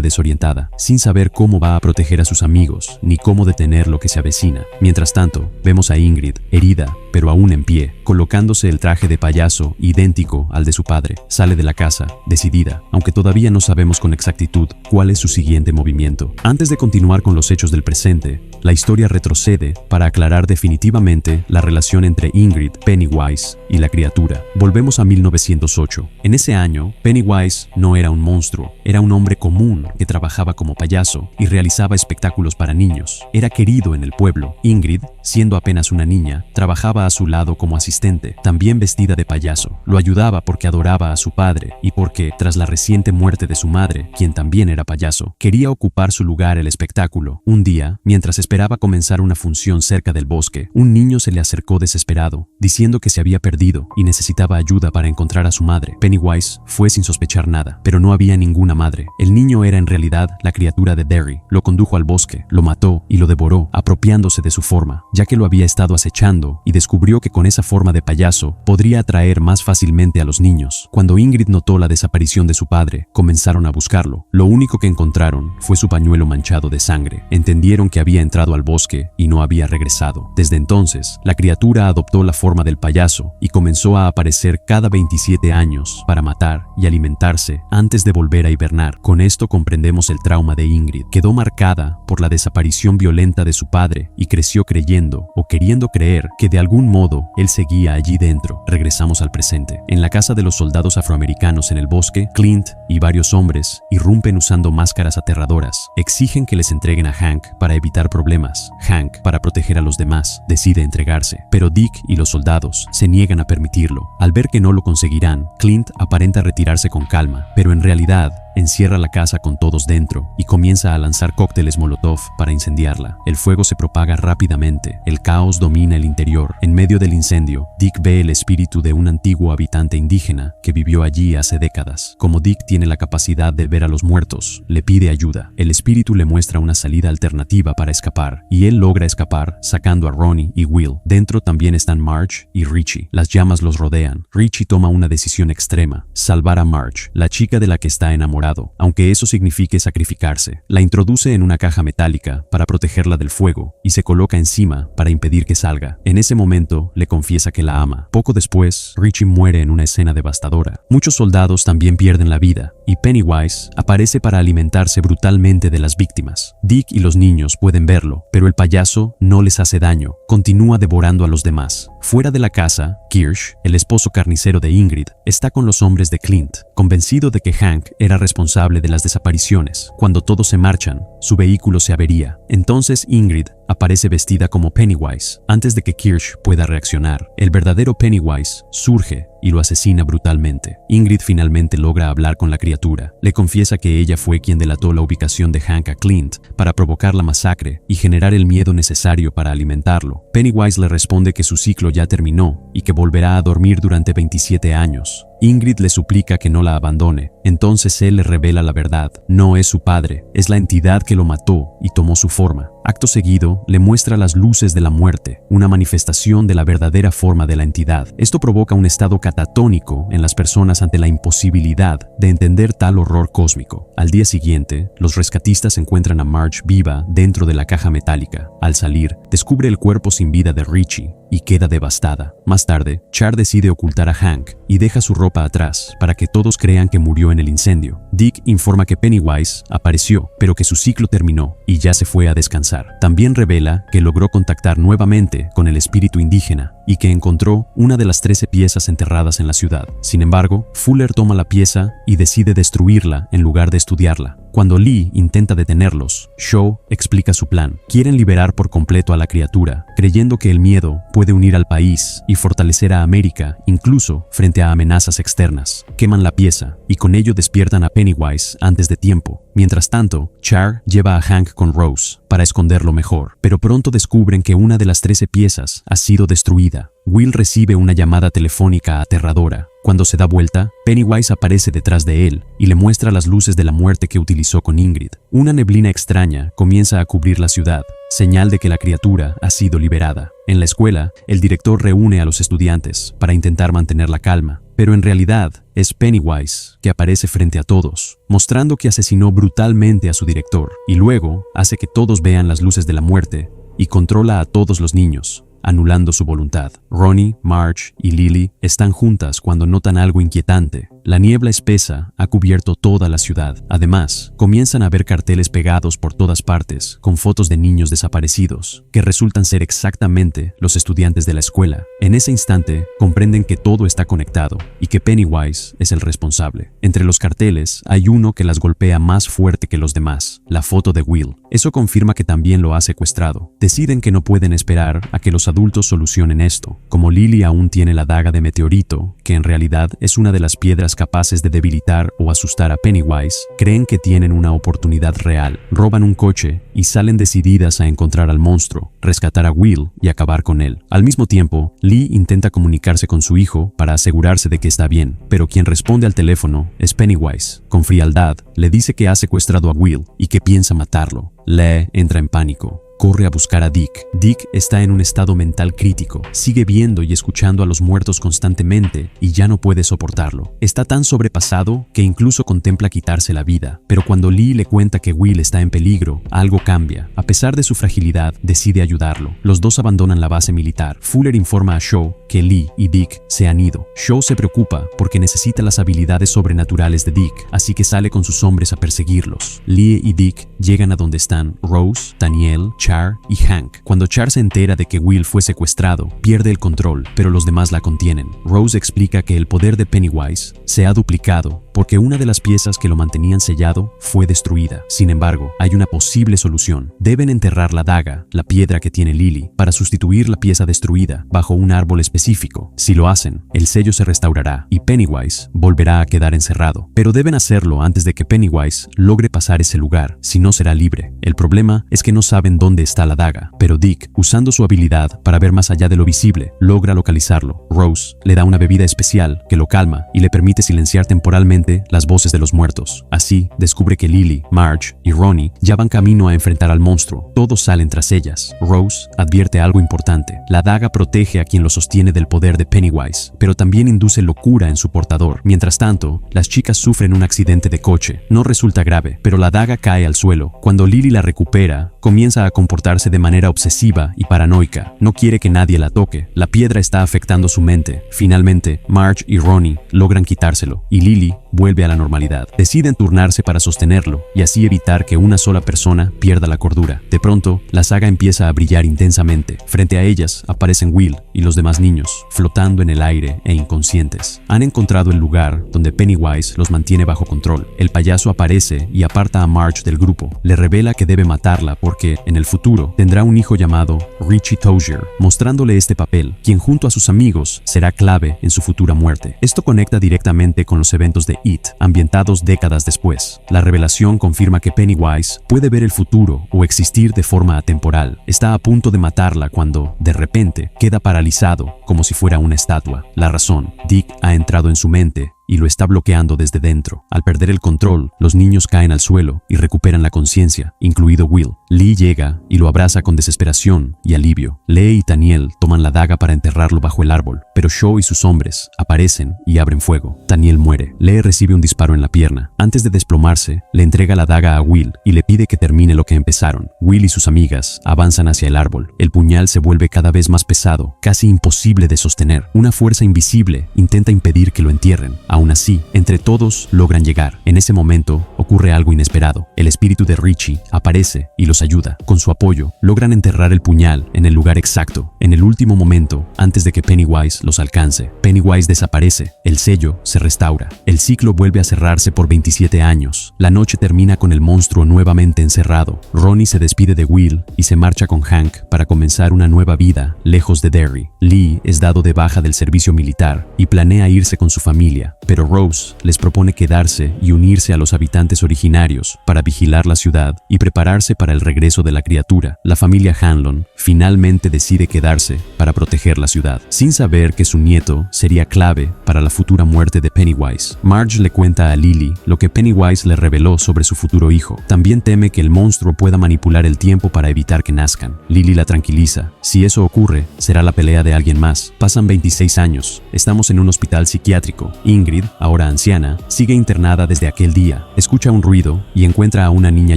desorientada, sin saber cómo va a proteger a sus amigos ni cómo detener lo que se avecina. Mientras tanto, vemos a Ingrid, herida, pero aún en pie, colocándose el traje de payaso idéntico al de su padre. Sale de la casa, decidida, aunque todavía no sabemos con exactitud cuál es su siguiente movimiento. Antes de continuar con los hechos del presente, la historia retrocede para aclarar definitivamente la relación entre Ingrid, Pennywise y la criatura. Volvemos a 1908. En ese año, Pennywise no era un monstruo, era un hombre común que trabajaba como payaso y realizaba espectáculos para niños. Era querido en el pueblo. Ingrid, siendo apenas una niña, trabajaba a su lado como asistente, también vestida de payaso. Lo ayudaba porque adoraba a su padre y porque, tras la reciente muerte de su madre, quien también era payaso, quería ocupar su lugar el espectáculo. Un día, mientras esperaba comenzar una función cerca del bosque, un niño se le acercó desesperado, diciendo que se había perdido y necesitaba ayuda para encontrar a su madre. Pennywise fue sin sospechar nada, pero no había ninguna madre. El niño era en realidad la criatura de Derry. Lo condujo al bosque, lo mató y lo devoró, apropiándose de su forma, ya que lo había estado acechando y descubrió que con esa forma de payaso podría atraer más fácilmente a los niños. Cuando Ingrid notó la desaparición de su padre, comenzaron a buscarlo. Lo único que encontraron fue su pañuelo manchado de sangre. Entendieron que había entrado al bosque y no había regresado. Desde entonces, la criatura adoptó la forma del payaso y comenzó a aparecer cada 27 años para matar y alimentarse antes de volver a hibernar. Con esto comprendemos el trauma de Ingrid. Quedó marcada por la desaparición violenta de su padre y creció creyendo o queriendo creer que de algún modo él seguía allí dentro. Regresamos al presente. En la casa de los soldados afroamericanos en el bosque, Clint y varios hombres irrumpen usando máscaras aterradoras. Exigen que les entreguen a Hank para evitar problemas. Hank, para proteger a los demás, decide entregarse, pero Dick y los soldados se niegan a permitirlo. Al ver que no lo conseguirán, Clint aparenta retirarse con calma, pero en realidad encierra la casa con todos dentro y comienza a lanzar cócteles Molotov para incendiarla. El fuego se propaga rápidamente, el caos domina el interior. En medio del incendio, Dick ve el espíritu de un antiguo habitante indígena que vivió allí hace décadas. Como Dick tiene la capacidad de ver a los muertos, le pide ayuda. El espíritu le muestra una salida alternativa para escapar, y él logra escapar sacando a Ronnie y Will. Dentro también están Marge y Richie. Las llamas los rodean. Richie toma una decisión extrema: salvar a Marge, la chica de la que está enamorado, aunque eso signifique sacrificarse. La introduce en una caja metálica para protegerla del fuego y se coloca encima para impedir que salga. En ese momento le confiesa que la ama. Poco después, Richie muere en una escena devastadora. Muchos soldados también pierden la vida y Pennywise aparece para alimentarse brutalmente de las víctimas. Dick y los niños pueden verlo, pero el payaso no les hace daño. Continúa devorando a los demás. Fuera de la casa, Kirsch, el esposo carnicero de Ingrid, está con los hombres de Clint, convencido de que Hank era responsable responsable de las desapariciones. Cuando todos se marchan, su vehículo se avería. Entonces Ingrid aparece vestida como Pennywise. Antes de que Kirsch pueda reaccionar, el verdadero Pennywise surge y lo asesina brutalmente. Ingrid finalmente logra hablar con la criatura. Le confiesa que ella fue quien delató la ubicación de Hank a Clint para provocar la masacre y generar el miedo necesario para alimentarlo. Pennywise le responde que su ciclo ya terminó y que volverá a dormir durante 27 años. Ingrid le suplica que no la abandone. Entonces él le revela la verdad. No es su padre, es la entidad que lo mató y tomó su forma. Acto seguido, le muestra las luces de la muerte, una manifestación de la verdadera forma de la entidad. Esto provoca un estado catatónico en las personas ante la imposibilidad de entender tal horror cósmico. Al día siguiente, los rescatistas encuentran a Marge viva dentro de la caja metálica. Al salir, descubre el cuerpo sin vida de Richie y queda devastada. Más tarde, Char decide ocultar a Hank y deja su ropa atrás para que todos crean que murió en el incendio. Dick informa que Pennywise apareció, pero que su ciclo terminó y ya se fue a descansar. También revela que logró contactar nuevamente con el espíritu indígena y que encontró una de las 13 piezas enterradas en la ciudad. Sin embargo, Fuller toma la pieza y decide destruirla en lugar de estudiarla. Cuando Lee intenta detenerlos, Shaw explica su plan. Quieren liberar por completo a la criatura, creyendo que el miedo puede unir al país y fortalecer a América, incluso frente a amenazas externas. Queman la pieza y con ello despiertan a Pennywise antes de tiempo. Mientras tanto, Char lleva a Hank con Rose para esconderlo mejor, pero pronto descubren que una de las 13 piezas ha sido destruida. Will recibe una llamada telefónica aterradora. Cuando se da vuelta, Pennywise aparece detrás de él y le muestra las luces de la muerte que utilizó con Ingrid. Una neblina extraña comienza a cubrir la ciudad, señal de que la criatura ha sido liberada. En la escuela, el director reúne a los estudiantes para intentar mantener la calma, pero en realidad es Pennywise que aparece frente a todos, mostrando que asesinó brutalmente a su director, y luego hace que todos vean las luces de la muerte y controla a todos los niños, anulando su voluntad. Ronnie, Marge y Lily están juntas cuando notan algo inquietante. La niebla espesa ha cubierto toda la ciudad. Además, comienzan a ver carteles pegados por todas partes con fotos de niños desaparecidos, que resultan ser exactamente los estudiantes de la escuela. En ese instante, comprenden que todo está conectado y que Pennywise es el responsable. Entre los carteles, hay uno que las golpea más fuerte que los demás, la foto de Will. Eso confirma que también lo ha secuestrado. Deciden que no pueden esperar a que los adultos solucionen esto. Como Lily aún tiene la daga de meteorito, que en realidad es una de las piedras capaces de debilitar o asustar a Pennywise, creen que tienen una oportunidad real. Roban un coche y salen decididas a encontrar al monstruo, rescatar a Will y acabar con él. Al mismo tiempo, Lee intenta comunicarse con su hijo para asegurarse de que está bien, pero quien responde al teléfono es Pennywise. Con frialdad, le dice que ha secuestrado a Will y que piensa matarlo. Lee entra en pánico. Corre a buscar a Dick. Dick está en un estado mental crítico. Sigue viendo y escuchando a los muertos constantemente y ya no puede soportarlo. Está tan sobrepasado que incluso contempla quitarse la vida. Pero cuando Lee le cuenta que Will está en peligro, algo cambia. A pesar de su fragilidad, decide ayudarlo. Los dos abandonan la base militar. Fuller informa a Shaw que Lee y Dick se han ido. Shaw se preocupa porque necesita las habilidades sobrenaturales de Dick, así que sale con sus hombres a perseguirlos. Lee y Dick llegan a donde están Rose, Danielle, Char y Hank. Cuando Char se entera de que Will fue secuestrado, pierde el control, pero los demás la contienen. Rose explica que el poder de Pennywise se ha duplicado porque una de las piezas que lo mantenían sellado fue destruida. Sin embargo, hay una posible solución. Deben enterrar la daga, la piedra que tiene Lily, para sustituir la pieza destruida bajo un árbol específico. Si lo hacen, el sello se restaurará y Pennywise volverá a quedar encerrado. Pero deben hacerlo antes de que Pennywise logre pasar ese lugar, si no será libre. El problema es que no saben dónde está la daga, pero Dick, usando su habilidad para ver más allá de lo visible, logra localizarlo. Rose le da una bebida especial que lo calma y le permite silenciar temporalmente las voces de los muertos. Así, descubre que Lily, Marge y Ronnie ya van camino a enfrentar al monstruo. Todos salen tras ellas. Rose advierte algo importante. La daga protege a quien lo sostiene del poder de Pennywise, pero también induce locura en su portador. Mientras tanto, las chicas sufren un accidente de coche. No resulta grave, pero la daga cae al suelo. Cuando Lily la recupera, comienza a comportarse de manera obsesiva y paranoica. No quiere que nadie la toque. La piedra está afectando su mente. Finalmente, Marge y Ronnie logran quitárselo, y Lily vuelve a la normalidad. Deciden turnarse para sostenerlo y así evitar que una sola persona pierda la cordura. De pronto, la saga empieza a brillar intensamente. Frente a ellas aparecen Will y los demás niños, flotando en el aire e inconscientes. Han encontrado el lugar donde Pennywise los mantiene bajo control. El payaso aparece y aparta a Marge del grupo. Le revela que debe matarla porque, en el futuro, tendrá un hijo llamado Richie Tozier, mostrándole este papel, quien junto a sus amigos será clave en su futura muerte. Esto conecta directamente con los eventos de It, ambientados décadas después. La revelación confirma que Pennywise puede ver el futuro o existir de forma atemporal. Está a punto de matarla cuando, de repente, queda paralizado, como si fuera una estatua. La razón: Dick ha entrado en su mente y lo está bloqueando desde dentro. Al perder el control, los niños caen al suelo y recuperan la conciencia, incluido Will. Lee llega y lo abraza con desesperación y alivio. Lee y Daniel toman la daga para enterrarlo bajo el árbol, pero Shaw y sus hombres aparecen y abren fuego. Daniel muere. Lee recibe un disparo en la pierna. Antes de desplomarse, le entrega la daga a Will y le pide que termine lo que empezaron. Will y sus amigas avanzan hacia el árbol. El puñal se vuelve cada vez más pesado, casi imposible de sostener. Una fuerza invisible intenta impedir que lo entierren. Aún así, entre todos logran llegar. En ese momento, ocurre algo inesperado. El espíritu de Richie aparece y los ayuda. Con su apoyo, logran enterrar el puñal en el lugar exacto. En el último momento, antes de que Pennywise los alcance, Pennywise desaparece. El sello se restaura. El ciclo vuelve a cerrarse por 27 años. La noche termina con el monstruo nuevamente encerrado. Ronnie se despide de Will y se marcha con Hank para comenzar una nueva vida lejos de Derry. Lee es dado de baja del servicio militar y planea irse con su familia, pero Rose les propone quedarse y unirse a los habitantes originarios para vigilar la ciudad y prepararse para el regreso de la criatura. La familia Hanlon finalmente decide quedarse para proteger la ciudad, sin saber que su nieto sería clave para la futura muerte de Pennywise. Marge le cuenta a Lily lo que Pennywise le reveló sobre su futuro hijo. También teme que el monstruo pueda manipular el tiempo para evitar que nazcan. Lily la tranquiliza. Si eso ocurre, será la pelea de alguien más. Pasan 26 años. Estamos en un hospital psiquiátrico. Ingrid, ahora anciana, sigue internada desde aquel día. Escucha un ruido y encuentra a una niña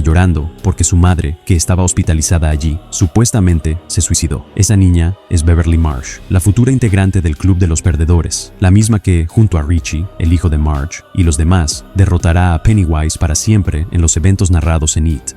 llorando porque su madre, que estaba hospitalizada allí, supuestamente se suicidó. Esa niña es Beverly Marsh, la futura integrante del Club de los Perdedores, la misma que, junto a Richie, el hijo de Marge, y los demás, derrotará a Pennywise para siempre en los eventos narrados en It.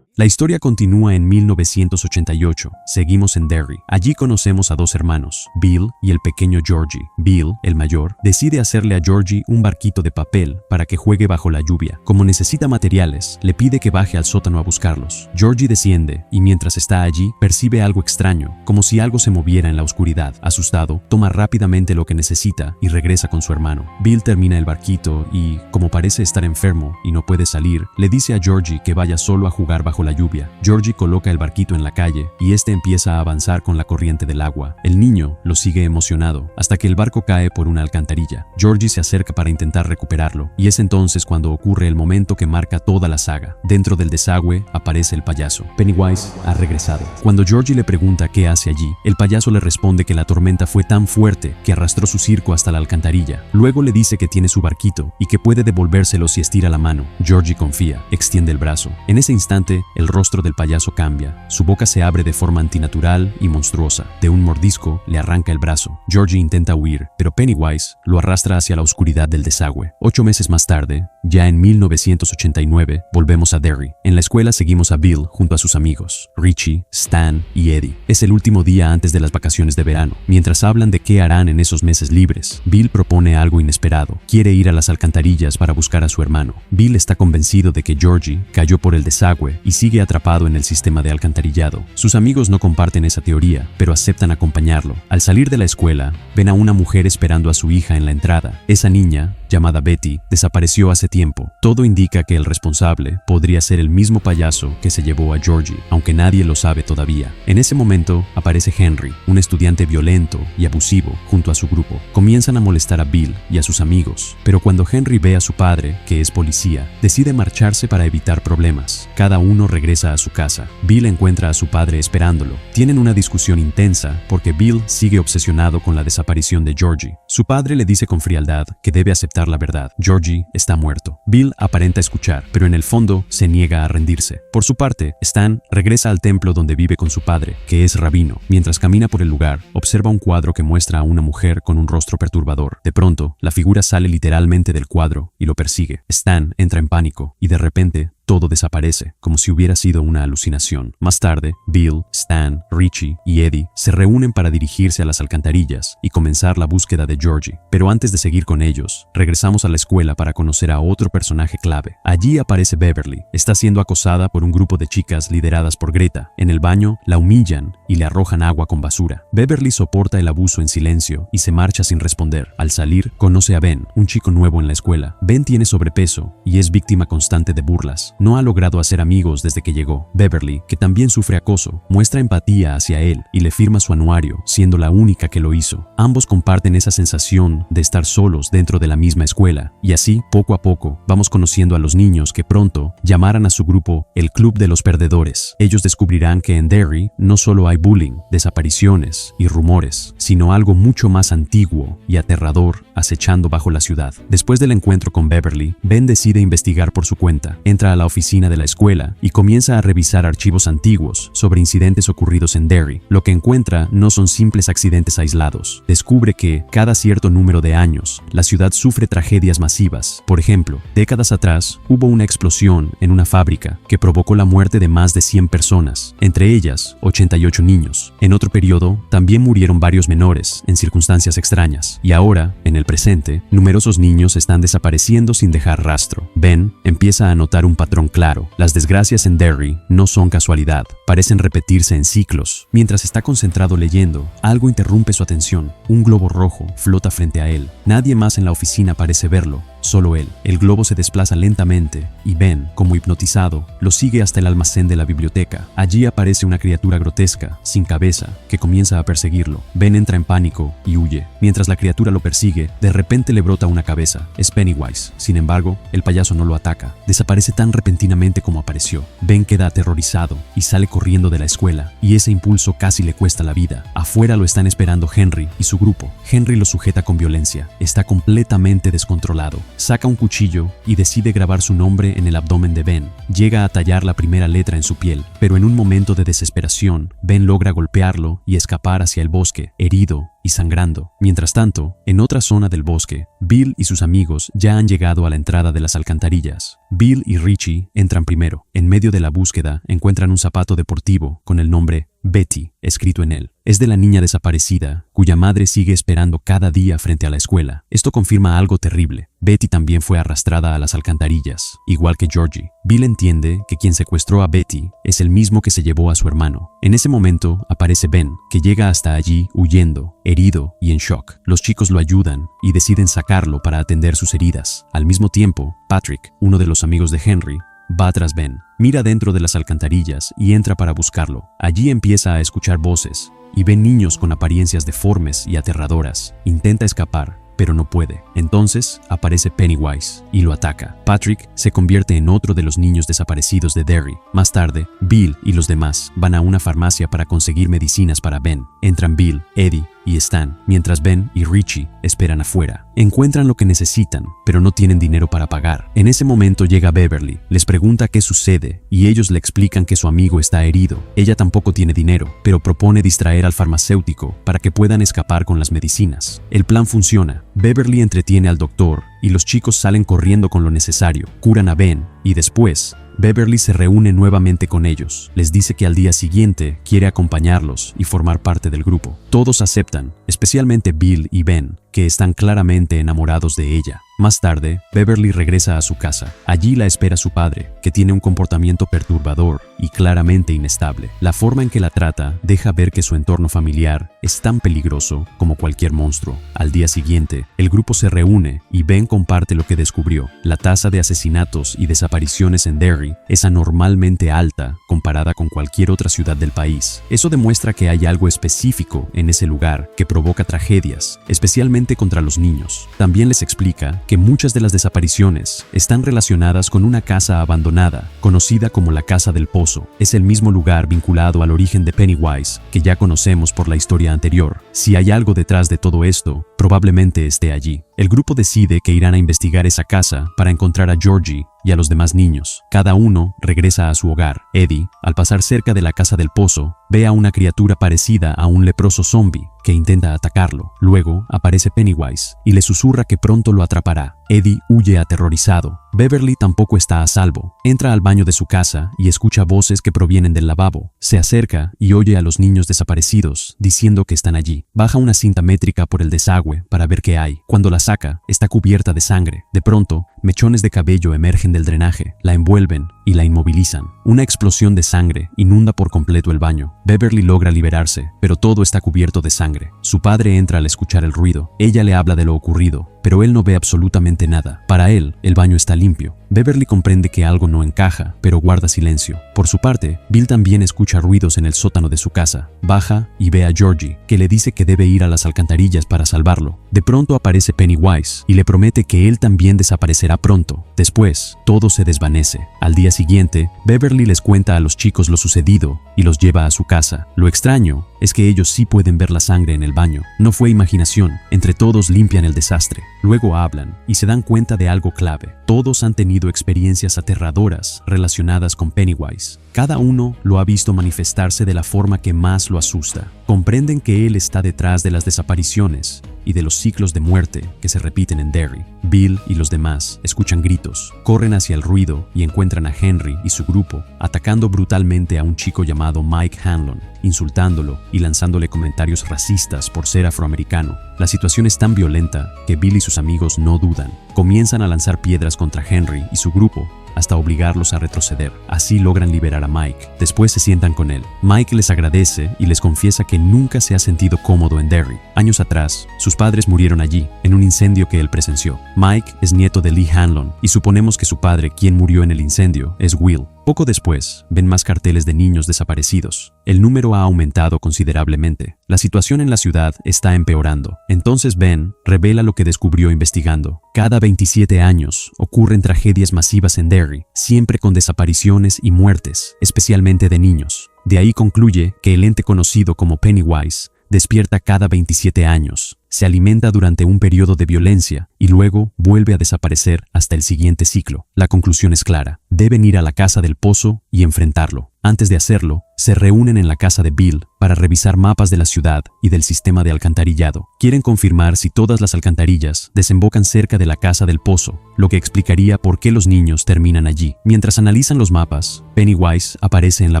La historia continúa en 1988. Seguimos en Derry. Allí conocemos a dos hermanos, Bill y el pequeño Georgie. Bill, el mayor, decide hacerle a Georgie un barquito de papel para que juegue bajo la lluvia. Como necesita materiales, le pide que baje al sótano a buscarlos. Georgie desciende y mientras está allí, percibe algo extraño, como si algo se moviera en la oscuridad. Asustado, toma rápidamente lo que necesita y regresa con su hermano. Bill termina el barquito y, como parece estar enfermo y no puede salir, le dice a Georgie que vaya solo a jugar bajo la lluvia. Georgie coloca el barquito en la calle y este empieza a avanzar con la corriente del agua. El niño lo sigue emocionado hasta que el barco cae por una alcantarilla. Georgie se acerca para intentar recuperarlo y es entonces cuando ocurre el momento que marca toda la saga. Dentro del desagüe aparece el payaso. Pennywise ha regresado. Cuando Georgie le pregunta qué hace allí, el payaso le responde que la tormenta fue tan fuerte que arrastró su circo hasta la alcantarilla. Luego le dice que tiene su barquito y que puede devolvérselo si estira la mano. Georgie confía, extiende el brazo. En ese instante, el rostro del payaso cambia. Su boca se abre de forma antinatural y monstruosa. De un mordisco, le arranca el brazo. Georgie intenta huir, pero Pennywise lo arrastra hacia la oscuridad del desagüe. 8 meses más tarde, ya en 1989, volvemos a Derry. En la escuela seguimos a Bill junto a sus amigos, Richie, Stan y Eddie. Es el último día antes de las vacaciones de verano. Mientras hablan de qué harán en esos meses libres, Bill propone algo inesperado. Quiere ir a las alcantarillas para buscar a su hermano. Bill está convencido de que Georgie cayó por el desagüe y sigue atrapado en el sistema de alcantarillado. Sus amigos no comparten esa teoría, pero aceptan acompañarlo. Al salir de la escuela, ven a una mujer esperando a su hija en la entrada. Esa niña, llamada Betty, desapareció hace tiempo. Todo indica que el responsable podría ser el mismo payaso que se llevó a Georgie, aunque nadie lo sabe todavía. En ese momento, aparece Henry, un estudiante violento y abusivo, junto a su grupo. Comienzan a molestar a Bill y a sus amigos, pero cuando Henry ve a su padre, que es policía, decide marcharse para evitar problemas. Cada uno regresa a su casa. Bill encuentra a su padre esperándolo. Tienen una discusión intensa porque Bill sigue obsesionado con la desaparición de Georgie. Su padre le dice con frialdad que debe aceptar aceptar la verdad. Georgie está muerto. Bill aparenta escuchar, pero en el fondo se niega a rendirse. Por su parte, Stan regresa al templo donde vive con su padre, que es rabino. Mientras camina por el lugar, observa un cuadro que muestra a una mujer con un rostro perturbador. De pronto, la figura sale literalmente del cuadro y lo persigue. Stan entra en pánico y de repente todo desaparece, como si hubiera sido una alucinación. Más tarde, Bill, Stan, Richie y Eddie se reúnen para dirigirse a las alcantarillas y comenzar la búsqueda de Georgie. Pero antes de seguir con ellos, regresamos a la escuela para conocer a otro personaje clave. Allí aparece Beverly. Está siendo acosada por un grupo de chicas lideradas por Greta. En el baño, la humillan y le arrojan agua con basura. Beverly soporta el abuso en silencio y se marcha sin responder. Al salir, conoce a Ben, un chico nuevo en la escuela. Ben tiene sobrepeso y es víctima constante de burlas. No ha logrado hacer amigos desde que llegó. Beverly, que también sufre acoso, muestra empatía hacia él y le firma su anuario, siendo la única que lo hizo. Ambos comparten esa sensación de estar solos dentro de la misma escuela, y así, poco a poco, vamos conociendo a los niños que pronto llamarán a su grupo el Club de los Perdedores. Ellos descubrirán que en Derry no solo hay bullying, desapariciones y rumores, sino algo mucho más antiguo y aterrador acechando bajo la ciudad. Después del encuentro con Beverly, Ben decide investigar por su cuenta. Entra a la oficina de la escuela y comienza a revisar archivos antiguos sobre incidentes ocurridos en Derry. Lo que encuentra no son simples accidentes aislados. Descubre que, cada cierto número de años, la ciudad sufre tragedias masivas. Por ejemplo, décadas atrás, hubo una explosión en una fábrica que provocó la muerte de más de 100 personas, entre ellas 88 niños. En otro periodo, también murieron varios menores en circunstancias extrañas. Y ahora, en el presente, numerosos niños están desapareciendo sin dejar rastro. Ben empieza a notar un patrón claro. Las desgracias en Derry no son casualidad, parecen repetirse en ciclos. Mientras está concentrado leyendo, algo interrumpe su atención. Un globo rojo flota frente a él. Nadie más en la oficina parece verlo, solo él. El globo se desplaza lentamente y Ben, como hipnotizado, lo sigue hasta el almacén de la biblioteca. Allí aparece una criatura grotesca, sin cabeza, que comienza a perseguirlo. Ben entra en pánico y huye. Mientras la criatura lo persigue, de repente le brota una cabeza. Es Pennywise. Sin embargo, el payaso no lo ataca. Desaparece tan repentinamente como apareció. Ben queda aterrorizado y sale corriendo de la escuela, y ese impulso casi le cuesta la vida. Afuera lo están esperando Henry y su grupo. Henry lo sujeta con violencia. Está completamente descontrolado. Saca un cuchillo y decide grabar su nombre en el abdomen de Ben. Llega a tallar la primera letra en su piel, pero en un momento de desesperación, Ben logra golpearlo y escapar hacia el bosque, herido y sangrando. Mientras tanto, en otra zona del bosque, Bill y sus amigos ya han llegado a la entrada de las alcantarillas. Bill y Richie entran primero. En medio de la búsqueda, encuentran un zapato deportivo con el nombre Betty escrito en él. Es de la niña desaparecida, cuya madre sigue esperando cada día frente a la escuela. Esto confirma algo terrible. Betty también fue arrastrada a las alcantarillas, igual que Georgie. Bill entiende que quien secuestró a Betty es el mismo que se llevó a su hermano. En ese momento aparece Ben, que llega hasta allí huyendo, herido y en shock. Los chicos lo ayudan y deciden sacarlo para atender sus heridas. Al mismo tiempo, Patrick, uno de los amigos de Henry, va tras Ben. Mira dentro de las alcantarillas y entra para buscarlo. Allí empieza a escuchar voces y ve niños con apariencias deformes y aterradoras. Intenta escapar, pero no puede. Entonces aparece Pennywise y lo ataca. Patrick se convierte en otro de los niños desaparecidos de Derry. Más tarde, Bill y los demás van a una farmacia para conseguir medicinas para Ben. Entran Bill, Eddie y Stan, mientras Ben y Richie esperan afuera. Encuentran lo que necesitan, pero no tienen dinero para pagar. En ese momento llega Beverly, les pregunta qué sucede y ellos le explican que su amigo está herido. Ella tampoco tiene dinero, pero propone distraer al farmacéutico para que puedan escapar con las medicinas. El plan funciona. Beverly entretiene al doctor y los chicos salen corriendo con lo necesario. Curan a Ben y después Beverly se reúne nuevamente con ellos. Les dice que al día siguiente quiere acompañarlos y formar parte del grupo. Todos aceptan, especialmente Bill y Ben, que están claramente enamorados de ella. Más tarde, Beverly regresa a su casa. Allí la espera su padre, que tiene un comportamiento perturbador y claramente inestable. La forma en que la trata deja ver que su entorno familiar es tan peligroso como cualquier monstruo. Al día siguiente, el grupo se reúne y Ben comparte lo que descubrió. La tasa de asesinatos y desapariciones en Derry es anormalmente alta comparada con cualquier otra ciudad del país. Eso demuestra que hay algo específico en ese lugar que provoca tragedias, especialmente especialmente contra los niños. También les explica que muchas de las desapariciones están relacionadas con una casa abandonada, conocida como la Casa del Pozo. Es el mismo lugar vinculado al origen de Pennywise, que ya conocemos por la historia anterior. Si hay algo detrás de todo esto, probablemente esté allí. El grupo decide que irán a investigar esa casa para encontrar a Georgie y a los demás niños. Cada uno regresa a su hogar. Eddie, al pasar cerca de la Casa del Pozo, ve a una criatura parecida a un leproso zombie que intenta atacarlo. Luego aparece Pennywise y le susurra que pronto lo atrapará. Eddie huye aterrorizado. Beverly tampoco está a salvo. Entra al baño de su casa y escucha voces que provienen del lavabo. Se acerca y oye a los niños desaparecidos diciendo que están allí. Baja una cinta métrica por el desagüe para ver qué hay. Cuando la saca, está cubierta de sangre. De pronto, mechones de cabello emergen del drenaje, la envuelven y la inmovilizan. Una explosión de sangre inunda por completo el baño. Beverly logra liberarse, pero todo está cubierto de sangre. Su padre entra al escuchar el ruido. Ella le habla de lo ocurrido, pero él no ve absolutamente nada. Para él, el baño está limpio. Beverly comprende que algo no encaja, pero guarda silencio. Por su parte, Bill también escucha ruidos en el sótano de su casa. Baja y ve a Georgie, que le dice que debe ir a las alcantarillas para salvarlo. De pronto aparece Pennywise y le promete que él también desaparecerá pronto. Después, todo se desvanece. Al día siguiente, Beverly les cuenta a los chicos lo sucedido y los lleva a su casa. Lo extraño es que ellos sí pueden ver la sangre en el baño. No fue imaginación. Entre todos limpian el desastre. Luego hablan y se dan cuenta de algo clave. Todos han tenido experiencias aterradoras relacionadas con Pennywise. Cada uno lo ha visto manifestarse de la forma que más lo asusta. Comprenden que él está detrás de las desapariciones y de los ciclos de muerte que se repiten en Derry. Bill y los demás escuchan gritos, corren hacia el ruido y encuentran a Henry y su grupo atacando brutalmente a un chico llamado Mike Hanlon, insultándolo y lanzándole comentarios racistas por ser afroamericano. La situación es tan violenta que Bill y sus amigos no dudan. Comienzan a lanzar piedras contra Henry y su grupo hasta obligarlos a retroceder. Así logran liberar a Mike. Después se sientan con él. Mike les agradece y les confiesa que nunca se ha sentido cómodo en Derry. Años atrás, sus padres murieron allí, en un incendio que él presenció. Mike es nieto de Lee Hanlon y suponemos que su padre, quien murió en el incendio, es Will. Poco después, ven más carteles de niños desaparecidos. El número ha aumentado considerablemente. La situación en la ciudad está empeorando. Entonces Ben revela lo que descubrió investigando. Cada 27 años ocurren tragedias masivas en Derry, siempre con desapariciones y muertes, especialmente de niños. De ahí concluye que el ente conocido como Pennywise despierta cada 27 años, se alimenta durante un periodo de violencia y luego vuelve a desaparecer hasta el siguiente ciclo. La conclusión es clara: deben ir a la Casa del Pozo y enfrentarlo. Antes de hacerlo, se reúnen en la casa de Bill para revisar mapas de la ciudad y del sistema de alcantarillado. Quieren confirmar si todas las alcantarillas desembocan cerca de la Casa del Pozo, lo que explicaría por qué los niños terminan allí. Mientras analizan los mapas, Pennywise aparece en la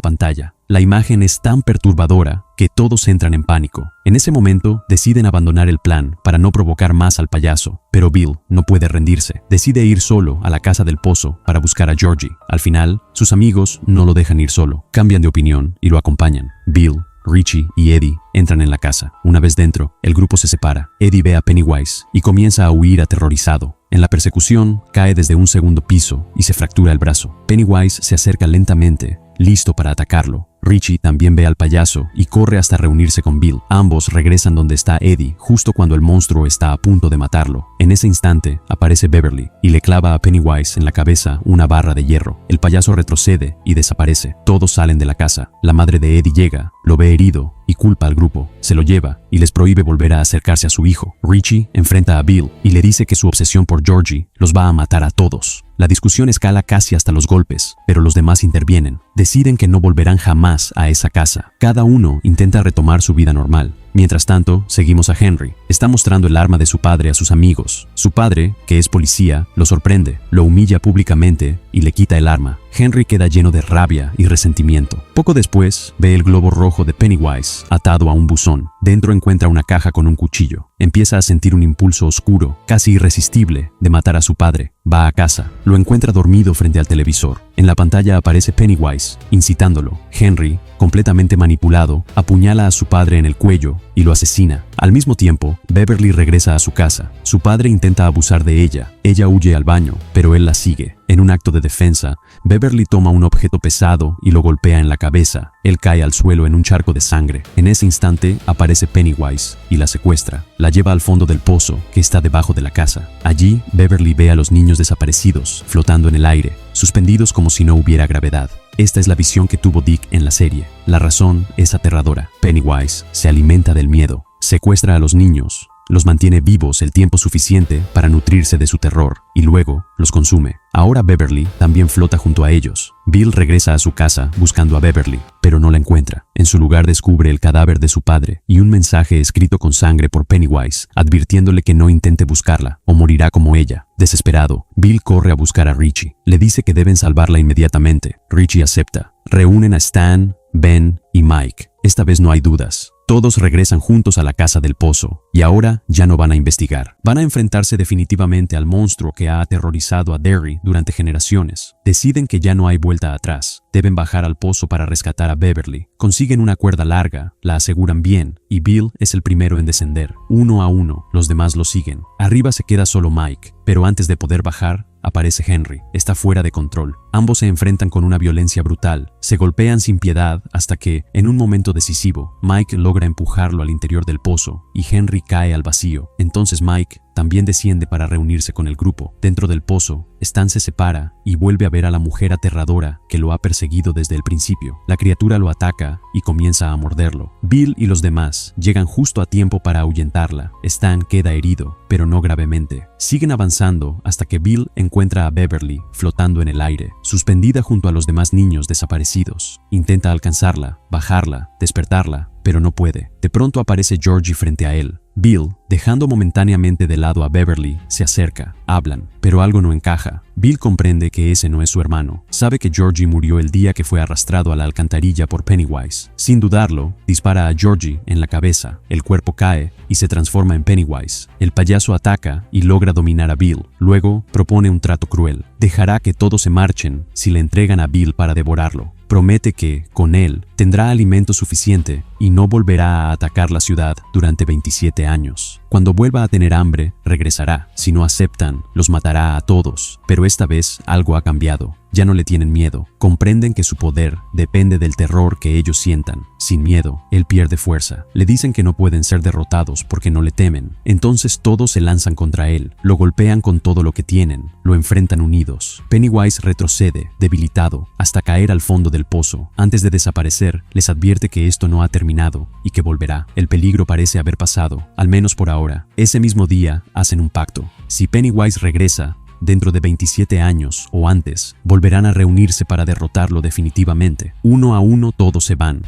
pantalla. La imagen es tan perturbadora que todos entran en pánico. En ese momento, deciden abandonar el plan para no provocar más al payaso, pero Bill no puede rendirse. Decide ir solo a la Casa del Pozo para buscar a Georgie. Al final, sus amigos no lo dejan ir solo, cambian de opinión y lo acompañan. Bill, Richie y Eddie entran en la casa. Una vez dentro, el grupo se separa. Eddie ve a Pennywise y comienza a huir aterrorizado. En la persecución, cae desde un segundo piso y se fractura el brazo. Pennywise se acerca lentamente, listo para atacarlo. Richie también ve al payaso y corre hasta reunirse con Bill. Ambos regresan donde está Eddie justo cuando el monstruo está a punto de matarlo. En ese instante aparece Beverly y le clava a Pennywise en la cabeza una barra de hierro. El payaso retrocede y desaparece. Todos salen de la casa. La madre de Eddie llega, lo ve herido y culpa al grupo. Se lo lleva y les prohíbe volver a acercarse a su hijo. Richie enfrenta a Bill y le dice que su obsesión por Georgie los va a matar a todos. La discusión escala casi hasta los golpes, pero los demás intervienen. Deciden que no volverán jamás a esa casa. Cada uno intenta retomar su vida normal. Mientras tanto, seguimos a Henry. Está mostrando el arma de su padre a sus amigos. Su padre, que es policía, lo sorprende, lo humilla públicamente y le quita el arma. Henry queda lleno de rabia y resentimiento. Poco después, ve el globo rojo de Pennywise atado a un buzón. Dentro encuentra una caja con un cuchillo. Empieza a sentir un impulso oscuro, casi irresistible, de matar a su padre. Va a casa. Lo encuentra dormido frente al televisor. En la pantalla aparece Pennywise, incitándolo. Henry completamente manipulado, apuñala a su padre en el cuello y lo asesina. Al mismo tiempo, Beverly regresa a su casa. Su padre intenta abusar de ella. Ella huye al baño, pero él la sigue. En un acto de defensa, Beverly toma un objeto pesado y lo golpea en la cabeza. Él cae al suelo en un charco de sangre. En ese instante aparece Pennywise y la secuestra. La lleva al fondo del pozo que está debajo de la casa. Allí, Beverly ve a los niños desaparecidos flotando en el aire, suspendidos como si no hubiera gravedad. Esta es la visión que tuvo Dick en la serie. La razón es aterradora. Pennywise se alimenta del miedo, secuestra a los niños, los mantiene vivos el tiempo suficiente para nutrirse de su terror y luego los consume. Ahora Beverly también flota junto a ellos. Bill regresa a su casa buscando a Beverly, pero no la encuentra. En su lugar descubre el cadáver de su padre y un mensaje escrito con sangre por Pennywise, advirtiéndole que no intente buscarla o morirá como ella. Desesperado, Bill corre a buscar a Richie. Le dice que deben salvarla inmediatamente. Richie acepta. Reúnen a Stan, Ben y Mike. Esta vez no hay dudas. Todos regresan juntos a la casa del pozo, y ahora ya no van a investigar. Van a enfrentarse definitivamente al monstruo que ha aterrorizado a Derry durante generaciones. Deciden que ya no hay vuelta atrás. Deben bajar al pozo para rescatar a Beverly. Consiguen una cuerda larga, la aseguran bien, y Bill es el primero en descender. Uno a uno, los demás lo siguen. Arriba se queda solo Mike, pero antes de poder bajar, aparece Henry. Está fuera de control. Ambos se enfrentan con una violencia brutal. Se golpean sin piedad hasta que, en un momento decisivo, Mike logra empujarlo al interior del pozo y Henry cae al vacío. Entonces Mike también desciende para reunirse con el grupo. Dentro del pozo, Stan se separa y vuelve a ver a la mujer aterradora que lo ha perseguido desde el principio. La criatura lo ataca y comienza a morderlo. Bill y los demás llegan justo a tiempo para ahuyentarla. Stan queda herido, pero no gravemente. Siguen avanzando hasta que Bill encuentra a Beverly flotando en el aire, suspendida junto a los demás niños desaparecidos. Intenta alcanzarla, bajarla, despertarla, pero no puede. De pronto aparece Georgie frente a él. Bill, dejando momentáneamente de lado a Beverly, se acerca. Hablan, pero algo no encaja. Bill comprende que ese no es su hermano. Sabe que Georgie murió el día que fue arrastrado a la alcantarilla por Pennywise. Sin dudarlo, dispara a Georgie en la cabeza. El cuerpo cae y se transforma en Pennywise. El payaso ataca y logra dominar a Bill. Luego, propone un trato cruel. Dejará que todos se marchen si le entregan a Bill para devorarlo. Promete que, con él, tendrá alimento suficiente y no volverá a atacar la ciudad durante 27 años. Cuando vuelva a tener hambre, regresará. Si no aceptan, los matará a todos. Pero esta vez algo ha cambiado. Ya no le tienen miedo. Comprenden que su poder depende del terror que ellos sientan. Sin miedo, él pierde fuerza. Le dicen que no pueden ser derrotados porque no le temen. Entonces todos se lanzan contra él. Lo golpean con todo lo que tienen. Lo enfrentan unidos. Pennywise retrocede, debilitado, hasta caer al fondo del pozo. Antes de desaparecer, les advierte que esto no ha terminado y que volverá. El peligro parece haber pasado, al menos por ahora. Ese mismo día, hacen un pacto. Si Pennywise regresa, dentro de 27 años o antes, volverán a reunirse para derrotarlo definitivamente. Uno a uno todos se van.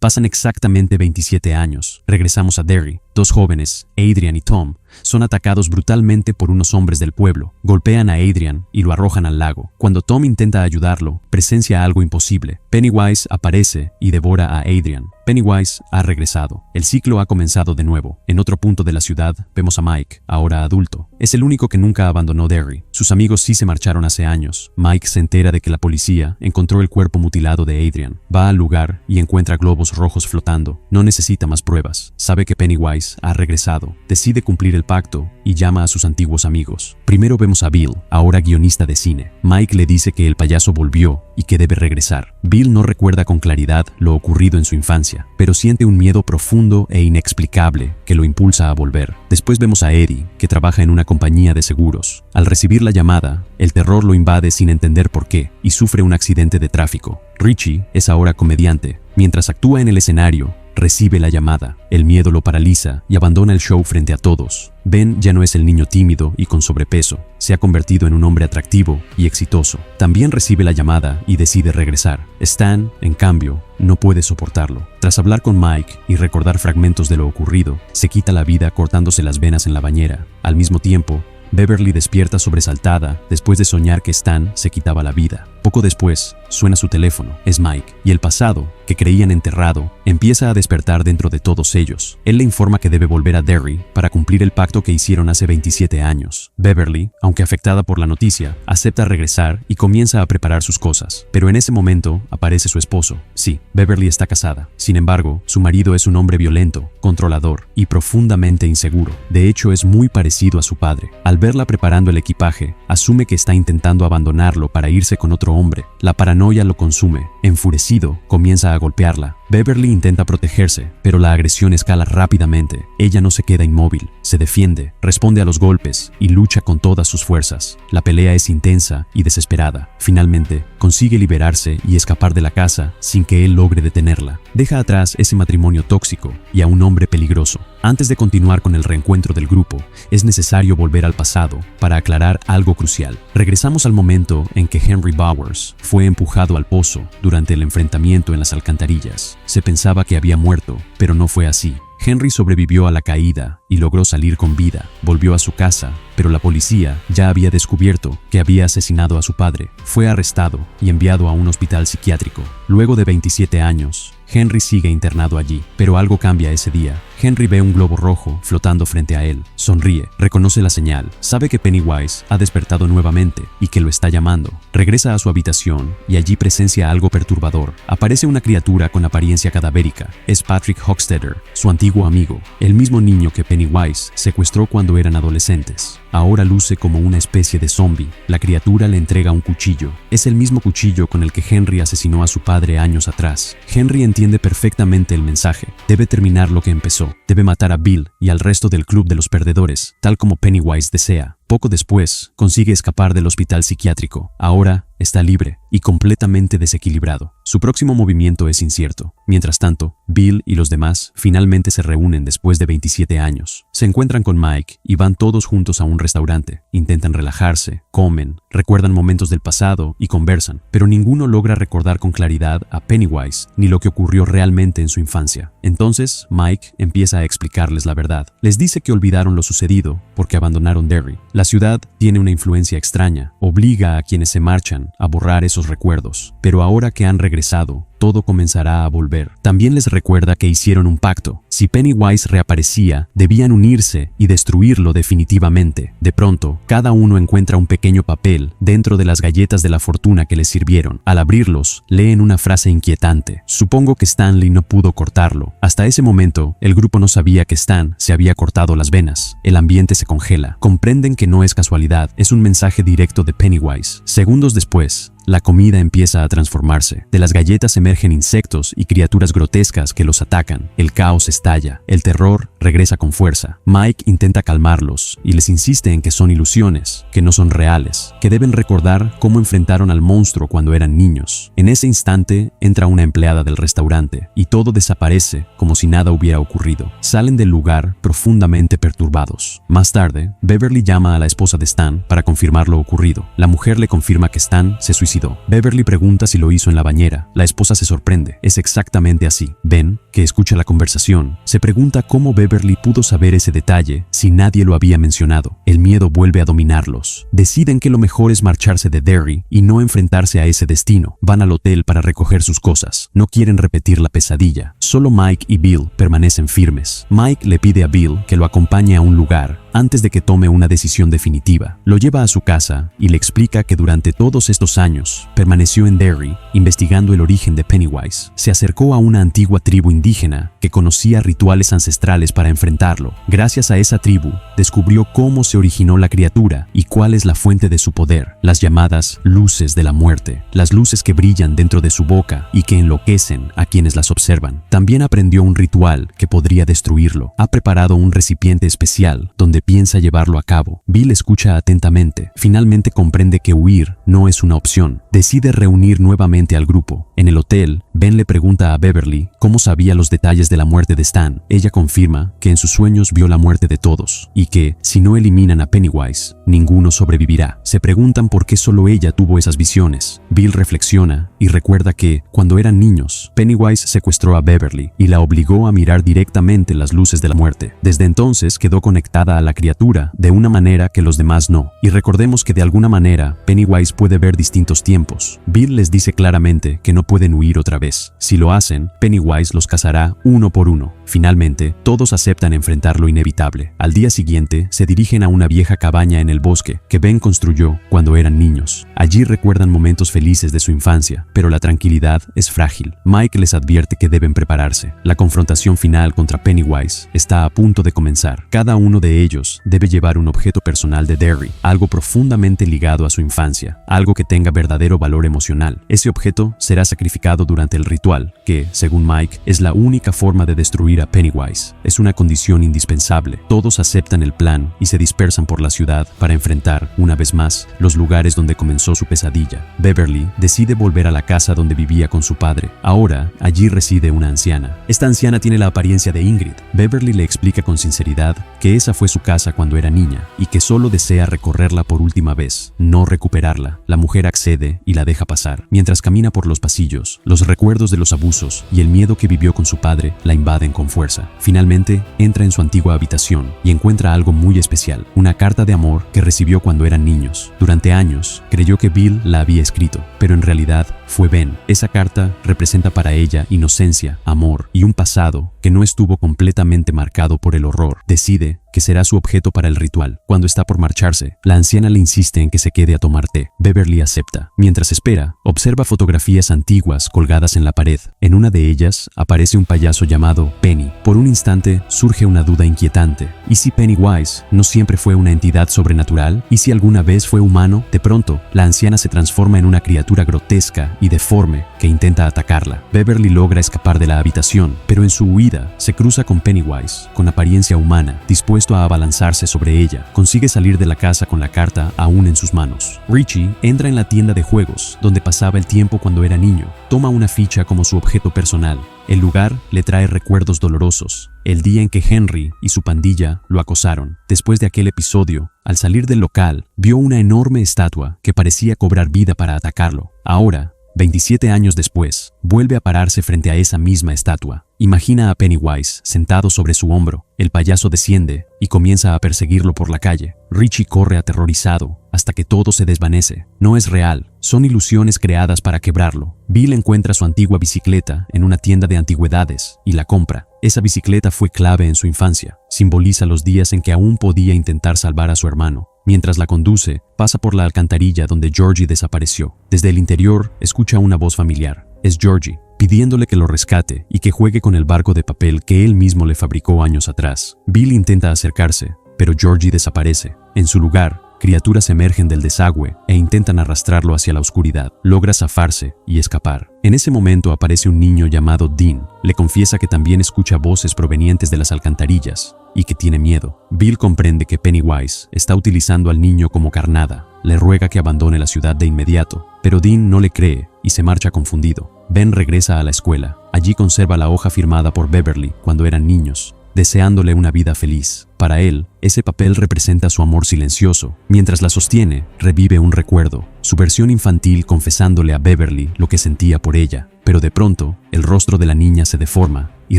Pasan exactamente 27 años. Regresamos a Derry. Dos jóvenes, Adrian y Tom, son atacados brutalmente por unos hombres del pueblo. Golpean a Adrian y lo arrojan al lago. Cuando Tom intenta ayudarlo, presencia algo imposible. Pennywise aparece y devora a Adrian. Pennywise ha regresado. El ciclo ha comenzado de nuevo. En otro punto de la ciudad, vemos a Mike, ahora adulto. Es el único que nunca abandonó Derry. Sus amigos sí se marcharon hace años. Mike se entera de que la policía encontró el cuerpo mutilado de Adrian. Va al lugar y encuentra globos rojos flotando. No necesita más pruebas. Sabe que Pennywise ha regresado. Decide cumplir el pacto y llama a sus antiguos amigos. Primero vemos a Bill, ahora guionista de cine. Mike le dice que el payaso volvió y que debe regresar. Bill no recuerda con claridad lo ocurrido en su infancia, pero siente un miedo profundo e inexplicable que lo impulsa a volver. Después vemos a Eddie, que trabaja en una compañía de seguros. Al recibir la llamada, el terror lo invade sin entender por qué y sufre un accidente de tráfico. Richie es ahora comediante. Mientras actúa en el escenario, recibe la llamada. El miedo lo paraliza y abandona el show frente a todos. Ben ya no es el niño tímido y con sobrepeso. Se ha convertido en un hombre atractivo y exitoso. También recibe la llamada y decide regresar. Stan, en cambio, no puede soportarlo. Tras hablar con Mike y recordar fragmentos de lo ocurrido, se quita la vida cortándose las venas en la bañera. Al mismo tiempo, Beverly despierta sobresaltada después de soñar que Stan se quitaba la vida. Poco después, suena su teléfono. Es Mike, y el pasado, que creían enterrado, empieza a despertar dentro de todos ellos. Él le informa que debe volver a Derry para cumplir el pacto que hicieron hace 27 años. Beverly, aunque afectada por la noticia, acepta regresar y comienza a preparar sus cosas. Pero en ese momento aparece su esposo. Sí, Beverly está casada. Sin embargo, su marido es un hombre violento, controlador y profundamente inseguro. De hecho, es muy parecido a su padre. Al verla preparando el equipaje, asume que está intentando abandonarlo para irse con otro hombre. La paranoia lo consume. Enfurecido, comienza a golpearla. Beverly intenta protegerse, pero la agresión escala rápidamente. Ella no se queda inmóvil, se defiende, responde a los golpes y lucha con todas sus fuerzas. La pelea es intensa y desesperada. Finalmente, consigue liberarse y escapar de la casa sin que él logre detenerla. Deja atrás ese matrimonio tóxico y a un hombre peligroso. Antes de continuar con el reencuentro del grupo, es necesario volver al pasado para aclarar algo crucial. Regresamos al momento en que Henry Bowers fue empujado al pozo durante el enfrentamiento en las alcantarillas. Se pensaba que había muerto, pero no fue así. Henry sobrevivió a la caída y logró salir con vida. Volvió a su casa, pero la policía ya había descubierto que había asesinado a su padre. Fue arrestado y enviado a un hospital psiquiátrico. Luego de 27 años, Henry sigue internado allí, pero algo cambia ese día. Henry ve un globo rojo flotando frente a él. Sonríe, reconoce la señal, sabe que Pennywise ha despertado nuevamente y que lo está llamando. Regresa a su habitación y allí presencia algo perturbador. Aparece una criatura con apariencia cadavérica. Es Patrick Hockstetter, su antiguo amigo, el mismo niño que Pennywise secuestró cuando eran adolescentes. Ahora luce como una especie de zombie. La criatura le entrega un cuchillo. Es el mismo cuchillo con el que Henry asesinó a su padre años atrás. Henry entiende perfectamente el mensaje. Debe terminar lo que empezó. Debe matar a Bill y al resto del club de los perdedores, tal como Pennywise desea. Poco después, consigue escapar del hospital psiquiátrico. Ahora está libre y completamente desequilibrado. Su próximo movimiento es incierto. Mientras tanto, Bill y los demás finalmente se reúnen después de 27 años. Se encuentran con Mike y van todos juntos a un restaurante. Intentan relajarse, comen, recuerdan momentos del pasado y conversan, pero ninguno logra recordar con claridad a Pennywise ni lo que ocurrió realmente en su infancia. Entonces, Mike empieza a explicarles la verdad. Les dice que olvidaron lo sucedido porque abandonaron Derry. La ciudad tiene una influencia extraña, obliga a quienes se marchan a borrar esos recuerdos, pero ahora que han regresado, todo comenzará a volver. También les recuerda que hicieron un pacto. Si Pennywise reaparecía, debían unirse y destruirlo definitivamente. De pronto, cada uno encuentra un pequeño papel dentro de las galletas de la fortuna que les sirvieron. Al abrirlos, leen una frase inquietante. Supongo que Stanley no pudo cortarlo. Hasta ese momento, el grupo no sabía que Stan se había cortado las venas. El ambiente se congela. Comprenden que no es casualidad, es un mensaje directo de Pennywise. Segundos después, la comida empieza a transformarse. De las galletas emergen insectos y criaturas grotescas que los atacan. El caos estalla. El terror regresa con fuerza. Mike intenta calmarlos y les insiste en que son ilusiones, que no son reales, que deben recordar cómo enfrentaron al monstruo cuando eran niños. En ese instante entra una empleada del restaurante y todo desaparece como si nada hubiera ocurrido. Salen del lugar profundamente perturbados. Más tarde, Beverly llama a la esposa de Stan para confirmar lo ocurrido. La mujer le confirma que Stan se suicidó. Beverly pregunta si lo hizo en la bañera. La esposa se sorprende. Es exactamente así. Ben, que escucha la conversación, se pregunta cómo Beverly pudo saber ese detalle si nadie lo había mencionado. El miedo vuelve a dominarlos. Deciden que lo mejor es marcharse de Derry y no enfrentarse a ese destino. Van al hotel para recoger sus cosas. No quieren repetir la pesadilla. Solo Mike y Bill permanecen firmes. Mike le pide a Bill que lo acompañe a un lugar antes de que tome una decisión definitiva. Lo lleva a su casa y le explica que durante todos estos años permaneció en Derry investigando el origen de Pennywise. Se acercó a una antigua tribu indígena que conocía rituales ancestrales para enfrentarlo. Gracias a esa tribu, descubrió cómo se originó la criatura y cuál es la fuente de su poder, las llamadas luces de la muerte, las luces que brillan dentro de su boca y que enloquecen a quienes las observan. También aprendió un ritual que podría destruirlo. Ha preparado un recipiente especial donde piensa llevarlo a cabo. Bill escucha atentamente. Finalmente comprende que huir no es una opción. Decide reunir nuevamente al grupo. En el hotel, Ben le pregunta a Beverly cómo sabía los detalles de la muerte de Stan. Ella confirma que en sus sueños vio la muerte de todos y que, si no eliminan a Pennywise, ninguno sobrevivirá. Se preguntan por qué solo ella tuvo esas visiones. Bill reflexiona y recuerda que, cuando eran niños, Pennywise secuestró a Beverly y la obligó a mirar directamente las luces de la muerte. Desde entonces quedó conectada a la la criatura de una manera que los demás no. Y recordemos que de alguna manera Pennywise puede ver distintos tiempos. Bill les dice claramente que no pueden huir otra vez. Si lo hacen, Pennywise los cazará uno por uno. Finalmente, todos aceptan enfrentar lo inevitable. Al día siguiente, se dirigen a una vieja cabaña en el bosque que Ben construyó cuando eran niños. Allí recuerdan momentos felices de su infancia, pero la tranquilidad es frágil. Mike les advierte que deben prepararse. La confrontación final contra Pennywise está a punto de comenzar. Cada uno de ellos debe llevar un objeto personal de Derry, algo profundamente ligado a su infancia, algo que tenga verdadero valor emocional. Ese objeto será sacrificado durante el ritual, que, según Mike, es la única forma de destruir a Pennywise. Es una condición indispensable. Todos aceptan el plan y se dispersan por la ciudad para enfrentar, una vez más, los lugares donde comenzó su pesadilla. Beverly decide volver a la casa donde vivía con su padre. Ahora, allí reside una anciana. Esta anciana tiene la apariencia de Ingrid. Beverly le explica con sinceridad que esa fue su casa cuando era niña y que solo desea recorrerla por última vez, no recuperarla. La mujer accede y la deja pasar. Mientras camina por los pasillos, los recuerdos de los abusos y el miedo que vivió con su padre la invaden con fuerza. Finalmente, entra en su antigua habitación y encuentra algo muy especial, una carta de amor que recibió cuando eran niños. Durante años, creyó que Bill la había escrito, pero en realidad fue Ben. Esa carta representa para ella inocencia, amor y un pasado que no estuvo completamente marcado por el horror. Decide que será su objeto para el ritual. Cuando está por marcharse, la anciana le insiste en que se quede a tomar té. Beverly acepta. Mientras espera, observa fotografías antiguas colgadas en la pared. En una de ellas aparece un payaso llamado Penny. Por un instante surge una duda inquietante. ¿Y si Pennywise no siempre fue una entidad sobrenatural? ¿Y si alguna vez fue humano? De pronto, la anciana se transforma en una criatura grotesca y deforme que intenta atacarla. Beverly logra escapar de la habitación, pero en su huida se cruza con Pennywise, con apariencia humana, dispuesto a abalanzarse sobre ella. Consigue salir de la casa con la carta aún en sus manos. Richie entra en la tienda de juegos, donde pasaba el tiempo cuando era niño. Toma una ficha como su objeto personal. El lugar le trae recuerdos dolorosos. El día en que Henry y su pandilla lo acosaron. Después de aquel episodio, al salir del local, vio una enorme estatua que parecía cobrar vida para atacarlo. Ahora, 27 años después, vuelve a pararse frente a esa misma estatua. Imagina a Pennywise sentado sobre su hombro. El payaso desciende y comienza a perseguirlo por la calle. Richie corre aterrorizado hasta que todo se desvanece. No es real, son ilusiones creadas para quebrarlo. Bill encuentra su antigua bicicleta en una tienda de antigüedades y la compra. Esa bicicleta fue clave en su infancia. Simboliza los días en que aún podía intentar salvar a su hermano. Mientras la conduce, pasa por la alcantarilla donde Georgie desapareció. Desde el interior, escucha una voz familiar. Es Georgie, pidiéndole que lo rescate y que juegue con el barco de papel que él mismo le fabricó años atrás. Bill intenta acercarse, pero Georgie desaparece. En su lugar, criaturas emergen del desagüe e intentan arrastrarlo hacia la oscuridad. Logra zafarse y escapar. En ese momento aparece un niño llamado Dean. Le confiesa que también escucha voces provenientes de las alcantarillas y que tiene miedo. Bill comprende que Pennywise está utilizando al niño como carnada. Le ruega que abandone la ciudad de inmediato, pero Dean no le cree y se marcha confundido. Ben regresa a la escuela. Allí conserva la hoja firmada por Beverly cuando eran niños, deseándole una vida feliz. Para él, ese papel representa su amor silencioso. Mientras la sostiene, revive un recuerdo, su versión infantil confesándole a Beverly lo que sentía por ella. Pero de pronto, el rostro de la niña se deforma y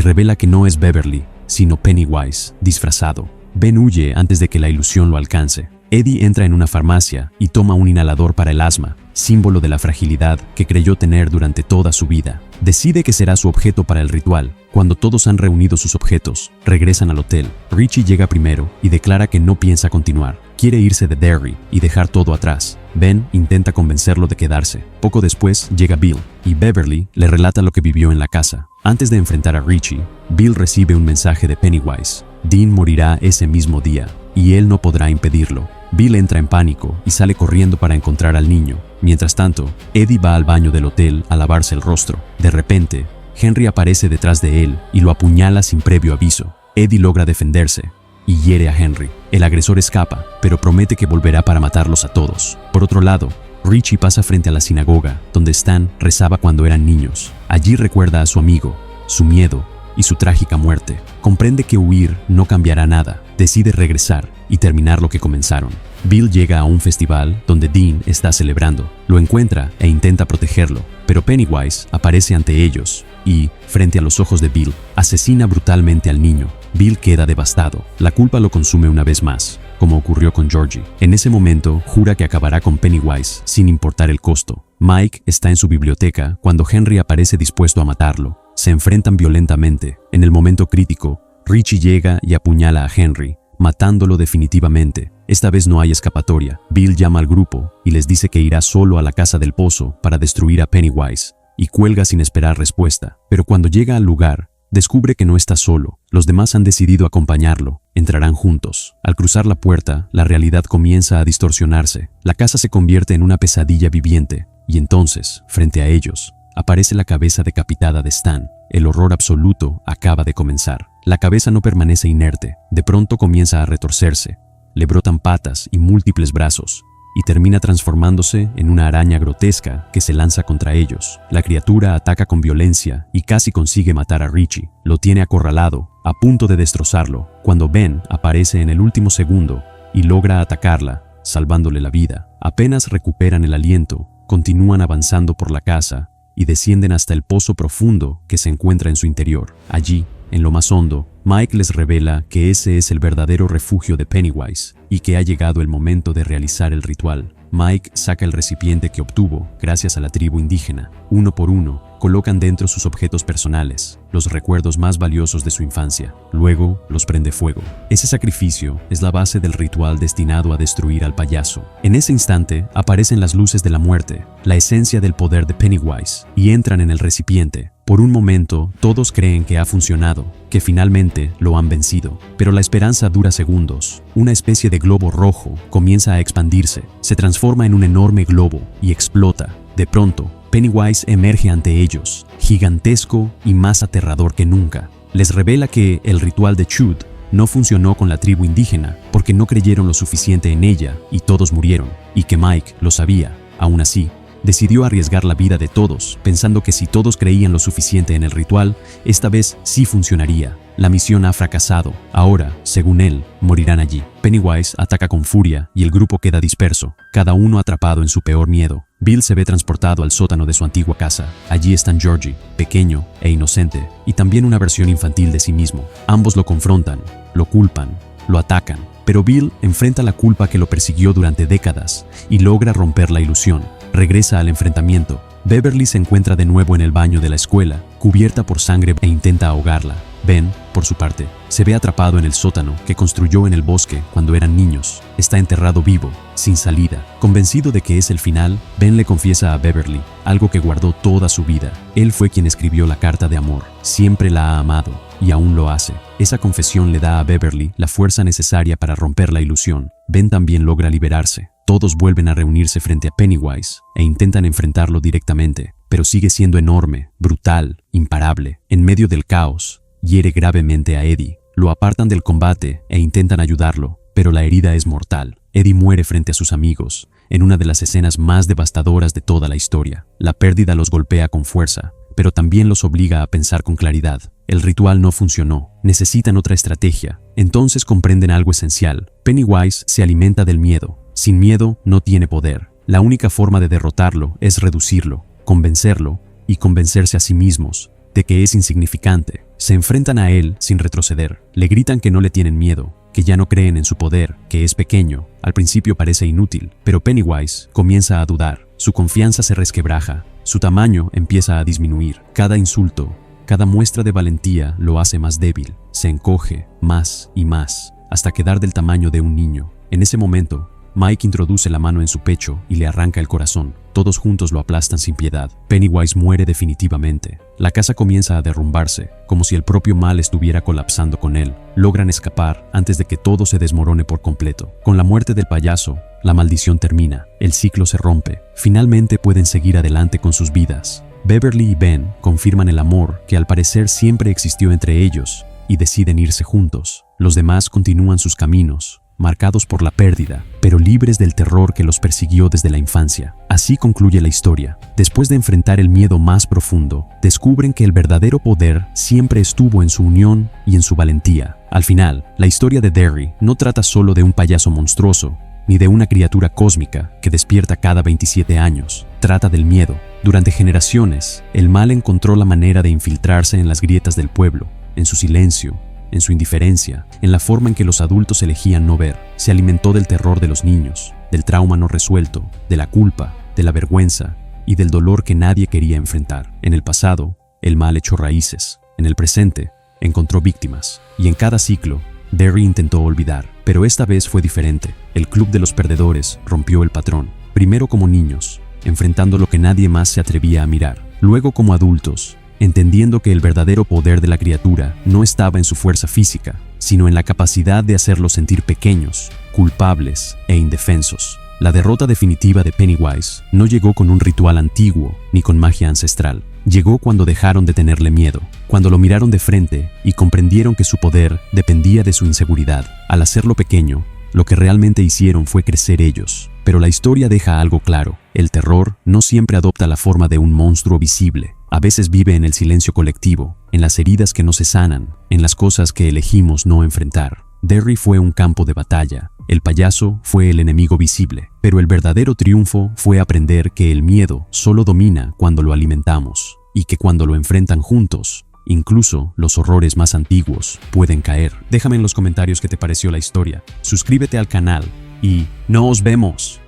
revela que no es Beverly, sino Pennywise, disfrazado. Ben huye antes de que la ilusión lo alcance. Eddie entra en una farmacia y toma un inhalador para el asma, símbolo de la fragilidad que creyó tener durante toda su vida. Decide que será su objeto para el ritual. Cuando todos han reunido sus objetos, regresan al hotel. Richie llega primero y declara que no piensa continuar. Quiere irse de Derry y dejar todo atrás. Ben intenta convencerlo de quedarse. Poco después llega Bill y Beverly le relata lo que vivió en la casa. Antes de enfrentar a Richie, Bill recibe un mensaje de Pennywise. Dean morirá ese mismo día y él no podrá impedirlo. Bill entra en pánico y sale corriendo para encontrar al niño. Mientras tanto, Eddie va al baño del hotel a lavarse el rostro. De repente, Henry aparece detrás de él y lo apuñala sin previo aviso. Eddie logra defenderse y hiere a Henry. El agresor escapa, pero promete que volverá para matarlos a todos. Por otro lado, Richie pasa frente a la sinagoga, donde Stan rezaba cuando eran niños. Allí recuerda a su amigo, su miedo y su trágica muerte. Comprende que huir no cambiará nada. Decide regresar y terminar lo que comenzaron. Bill llega a un festival donde Dean está celebrando. Lo encuentra e intenta protegerlo, pero Pennywise aparece ante ellos y, frente a los ojos de Bill, asesina brutalmente al niño. Bill queda devastado. La culpa lo consume una vez más, como ocurrió con Georgie. En ese momento, jura que acabará con Pennywise sin importar el costo. Mike está en su biblioteca cuando Henry aparece dispuesto a matarlo. Se enfrentan violentamente. En el momento crítico, Richie llega y apuñala a Henry, matándolo definitivamente. Esta vez no hay escapatoria. Bill llama al grupo y les dice que irá solo a la casa del pozo para destruir a Pennywise, y cuelga sin esperar respuesta. Pero cuando llega al lugar, descubre que no está solo. Los demás han decidido acompañarlo. Entrarán juntos. Al cruzar la puerta, la realidad comienza a distorsionarse. La casa se convierte en una pesadilla viviente, y entonces, frente a ellos, aparece la cabeza decapitada de Stan. El horror absoluto acaba de comenzar. La cabeza no permanece inerte. De pronto comienza a retorcerse. Le brotan patas y múltiples brazos, y termina transformándose en una araña grotesca que se lanza contra ellos. La criatura ataca con violencia y casi consigue matar a Richie. Lo tiene acorralado, a punto de destrozarlo, cuando Ben aparece en el último segundo y logra atacarla, salvándole la vida. Apenas recuperan el aliento, continúan avanzando por la casa y descienden hasta el pozo profundo que se encuentra en su interior. Allí, en lo más hondo, Mike les revela que ese es el verdadero refugio de Pennywise y que ha llegado el momento de realizar el ritual. Mike saca el recipiente que obtuvo gracias a la tribu indígena. Uno por uno, colocan dentro sus objetos personales, los recuerdos más valiosos de su infancia. Luego, los prende fuego. Ese sacrificio es la base del ritual destinado a destruir al payaso. En ese instante, aparecen las luces de la muerte, la esencia del poder de Pennywise, y entran en el recipiente. Por un momento, todos creen que ha funcionado, que finalmente lo han vencido. Pero la esperanza dura segundos. Una especie de globo rojo comienza a expandirse, se transforma en un enorme globo y explota. De pronto, Pennywise emerge ante ellos, gigantesco y más aterrador que nunca. Les revela que el ritual de Chud no funcionó con la tribu indígena porque no creyeron lo suficiente en ella y todos murieron, y que Mike lo sabía. Aún así, decidió arriesgar la vida de todos, pensando que si todos creían lo suficiente en el ritual, esta vez sí funcionaría. La misión ha fracasado. Ahora, según él, morirán allí. Pennywise ataca con furia y el grupo queda disperso, cada uno atrapado en su peor miedo. Bill se ve transportado al sótano de su antigua casa. Allí están Georgie, pequeño e inocente, y también una versión infantil de sí mismo. Ambos lo confrontan, lo culpan, lo atacan, pero Bill enfrenta la culpa que lo persiguió durante décadas y logra romper la ilusión. Regresa al enfrentamiento. Beverly se encuentra de nuevo en el baño de la escuela, cubierta por sangre, e intenta ahogarla. Ben, por su parte, se ve atrapado en el sótano que construyó en el bosque cuando eran niños. Está enterrado vivo, sin salida. Convencido de que es el final, Ben le confiesa a Beverly algo que guardó toda su vida. Él fue quien escribió la carta de amor. Siempre la ha amado y aún lo hace. Esa confesión le da a Beverly la fuerza necesaria para romper la ilusión. Ben también logra liberarse. Todos vuelven a reunirse frente a Pennywise e intentan enfrentarlo directamente, pero sigue siendo enorme, brutal, imparable. En medio del caos, hiere gravemente a Eddie. Lo apartan del combate e intentan ayudarlo, pero la herida es mortal. Eddie muere frente a sus amigos, en una de las escenas más devastadoras de toda la historia. La pérdida los golpea con fuerza, pero también los obliga a pensar con claridad. El ritual no funcionó, necesitan otra estrategia. Entonces comprenden algo esencial. Pennywise se alimenta del miedo. Sin miedo no tiene poder. La única forma de derrotarlo es reducirlo, convencerlo y convencerse a sí mismos de que es insignificante. Se enfrentan a él sin retroceder. Le gritan que no le tienen miedo, que ya no creen en su poder, que es pequeño. Al principio parece inútil, pero Pennywise comienza a dudar. Su confianza se resquebraja, su tamaño empieza a disminuir. Cada insulto, cada muestra de valentía lo hace más débil. Se encoge más y más, hasta quedar del tamaño de un niño. En ese momento, Mike introduce la mano en su pecho y le arranca el corazón. Todos juntos lo aplastan sin piedad. Pennywise muere definitivamente. La casa comienza a derrumbarse, como si el propio mal estuviera colapsando con él. Logran escapar antes de que todo se desmorone por completo. Con la muerte del payaso, la maldición termina. El ciclo se rompe. Finalmente pueden seguir adelante con sus vidas. Beverly y Ben confirman el amor que al parecer siempre existió entre ellos y deciden irse juntos. Los demás continúan sus caminos, marcados por la pérdida, pero libres del terror que los persiguió desde la infancia. Así concluye la historia. Después de enfrentar el miedo más profundo, descubren que el verdadero poder siempre estuvo en su unión y en su valentía. Al final, la historia de Derry no trata solo de un payaso monstruoso, ni de una criatura cósmica que despierta cada 27 años. Trata del miedo. Durante generaciones, el mal encontró la manera de infiltrarse en las grietas del pueblo, en su silencio, en su indiferencia, en la forma en que los adultos elegían no ver. Se alimentó del terror de los niños, del trauma no resuelto, de la culpa, de la vergüenza y del dolor que nadie quería enfrentar. En el pasado, el mal echó raíces. En el presente, encontró víctimas. Y en cada ciclo, Derry intentó olvidar, pero esta vez fue diferente. El Club de los Perdedores rompió el patrón, primero como niños, enfrentando lo que nadie más se atrevía a mirar, luego como adultos, entendiendo que el verdadero poder de la criatura no estaba en su fuerza física, sino en la capacidad de hacerlos sentir pequeños, culpables e indefensos. La derrota definitiva de Pennywise no llegó con un ritual antiguo ni con magia ancestral. Llegó cuando dejaron de tenerle miedo, cuando lo miraron de frente y comprendieron que su poder dependía de su inseguridad. Al hacerlo pequeño, lo que realmente hicieron fue crecer ellos. Pero la historia deja algo claro: el terror no siempre adopta la forma de un monstruo visible. A veces vive en el silencio colectivo, en las heridas que no se sanan, en las cosas que elegimos no enfrentar. Derry fue un campo de batalla, el payaso fue el enemigo visible, pero el verdadero triunfo fue aprender que el miedo solo domina cuando lo alimentamos, y que cuando lo enfrentan juntos, incluso los horrores más antiguos pueden caer. Déjame en los comentarios qué te pareció la historia, suscríbete al canal y ¡nos vemos!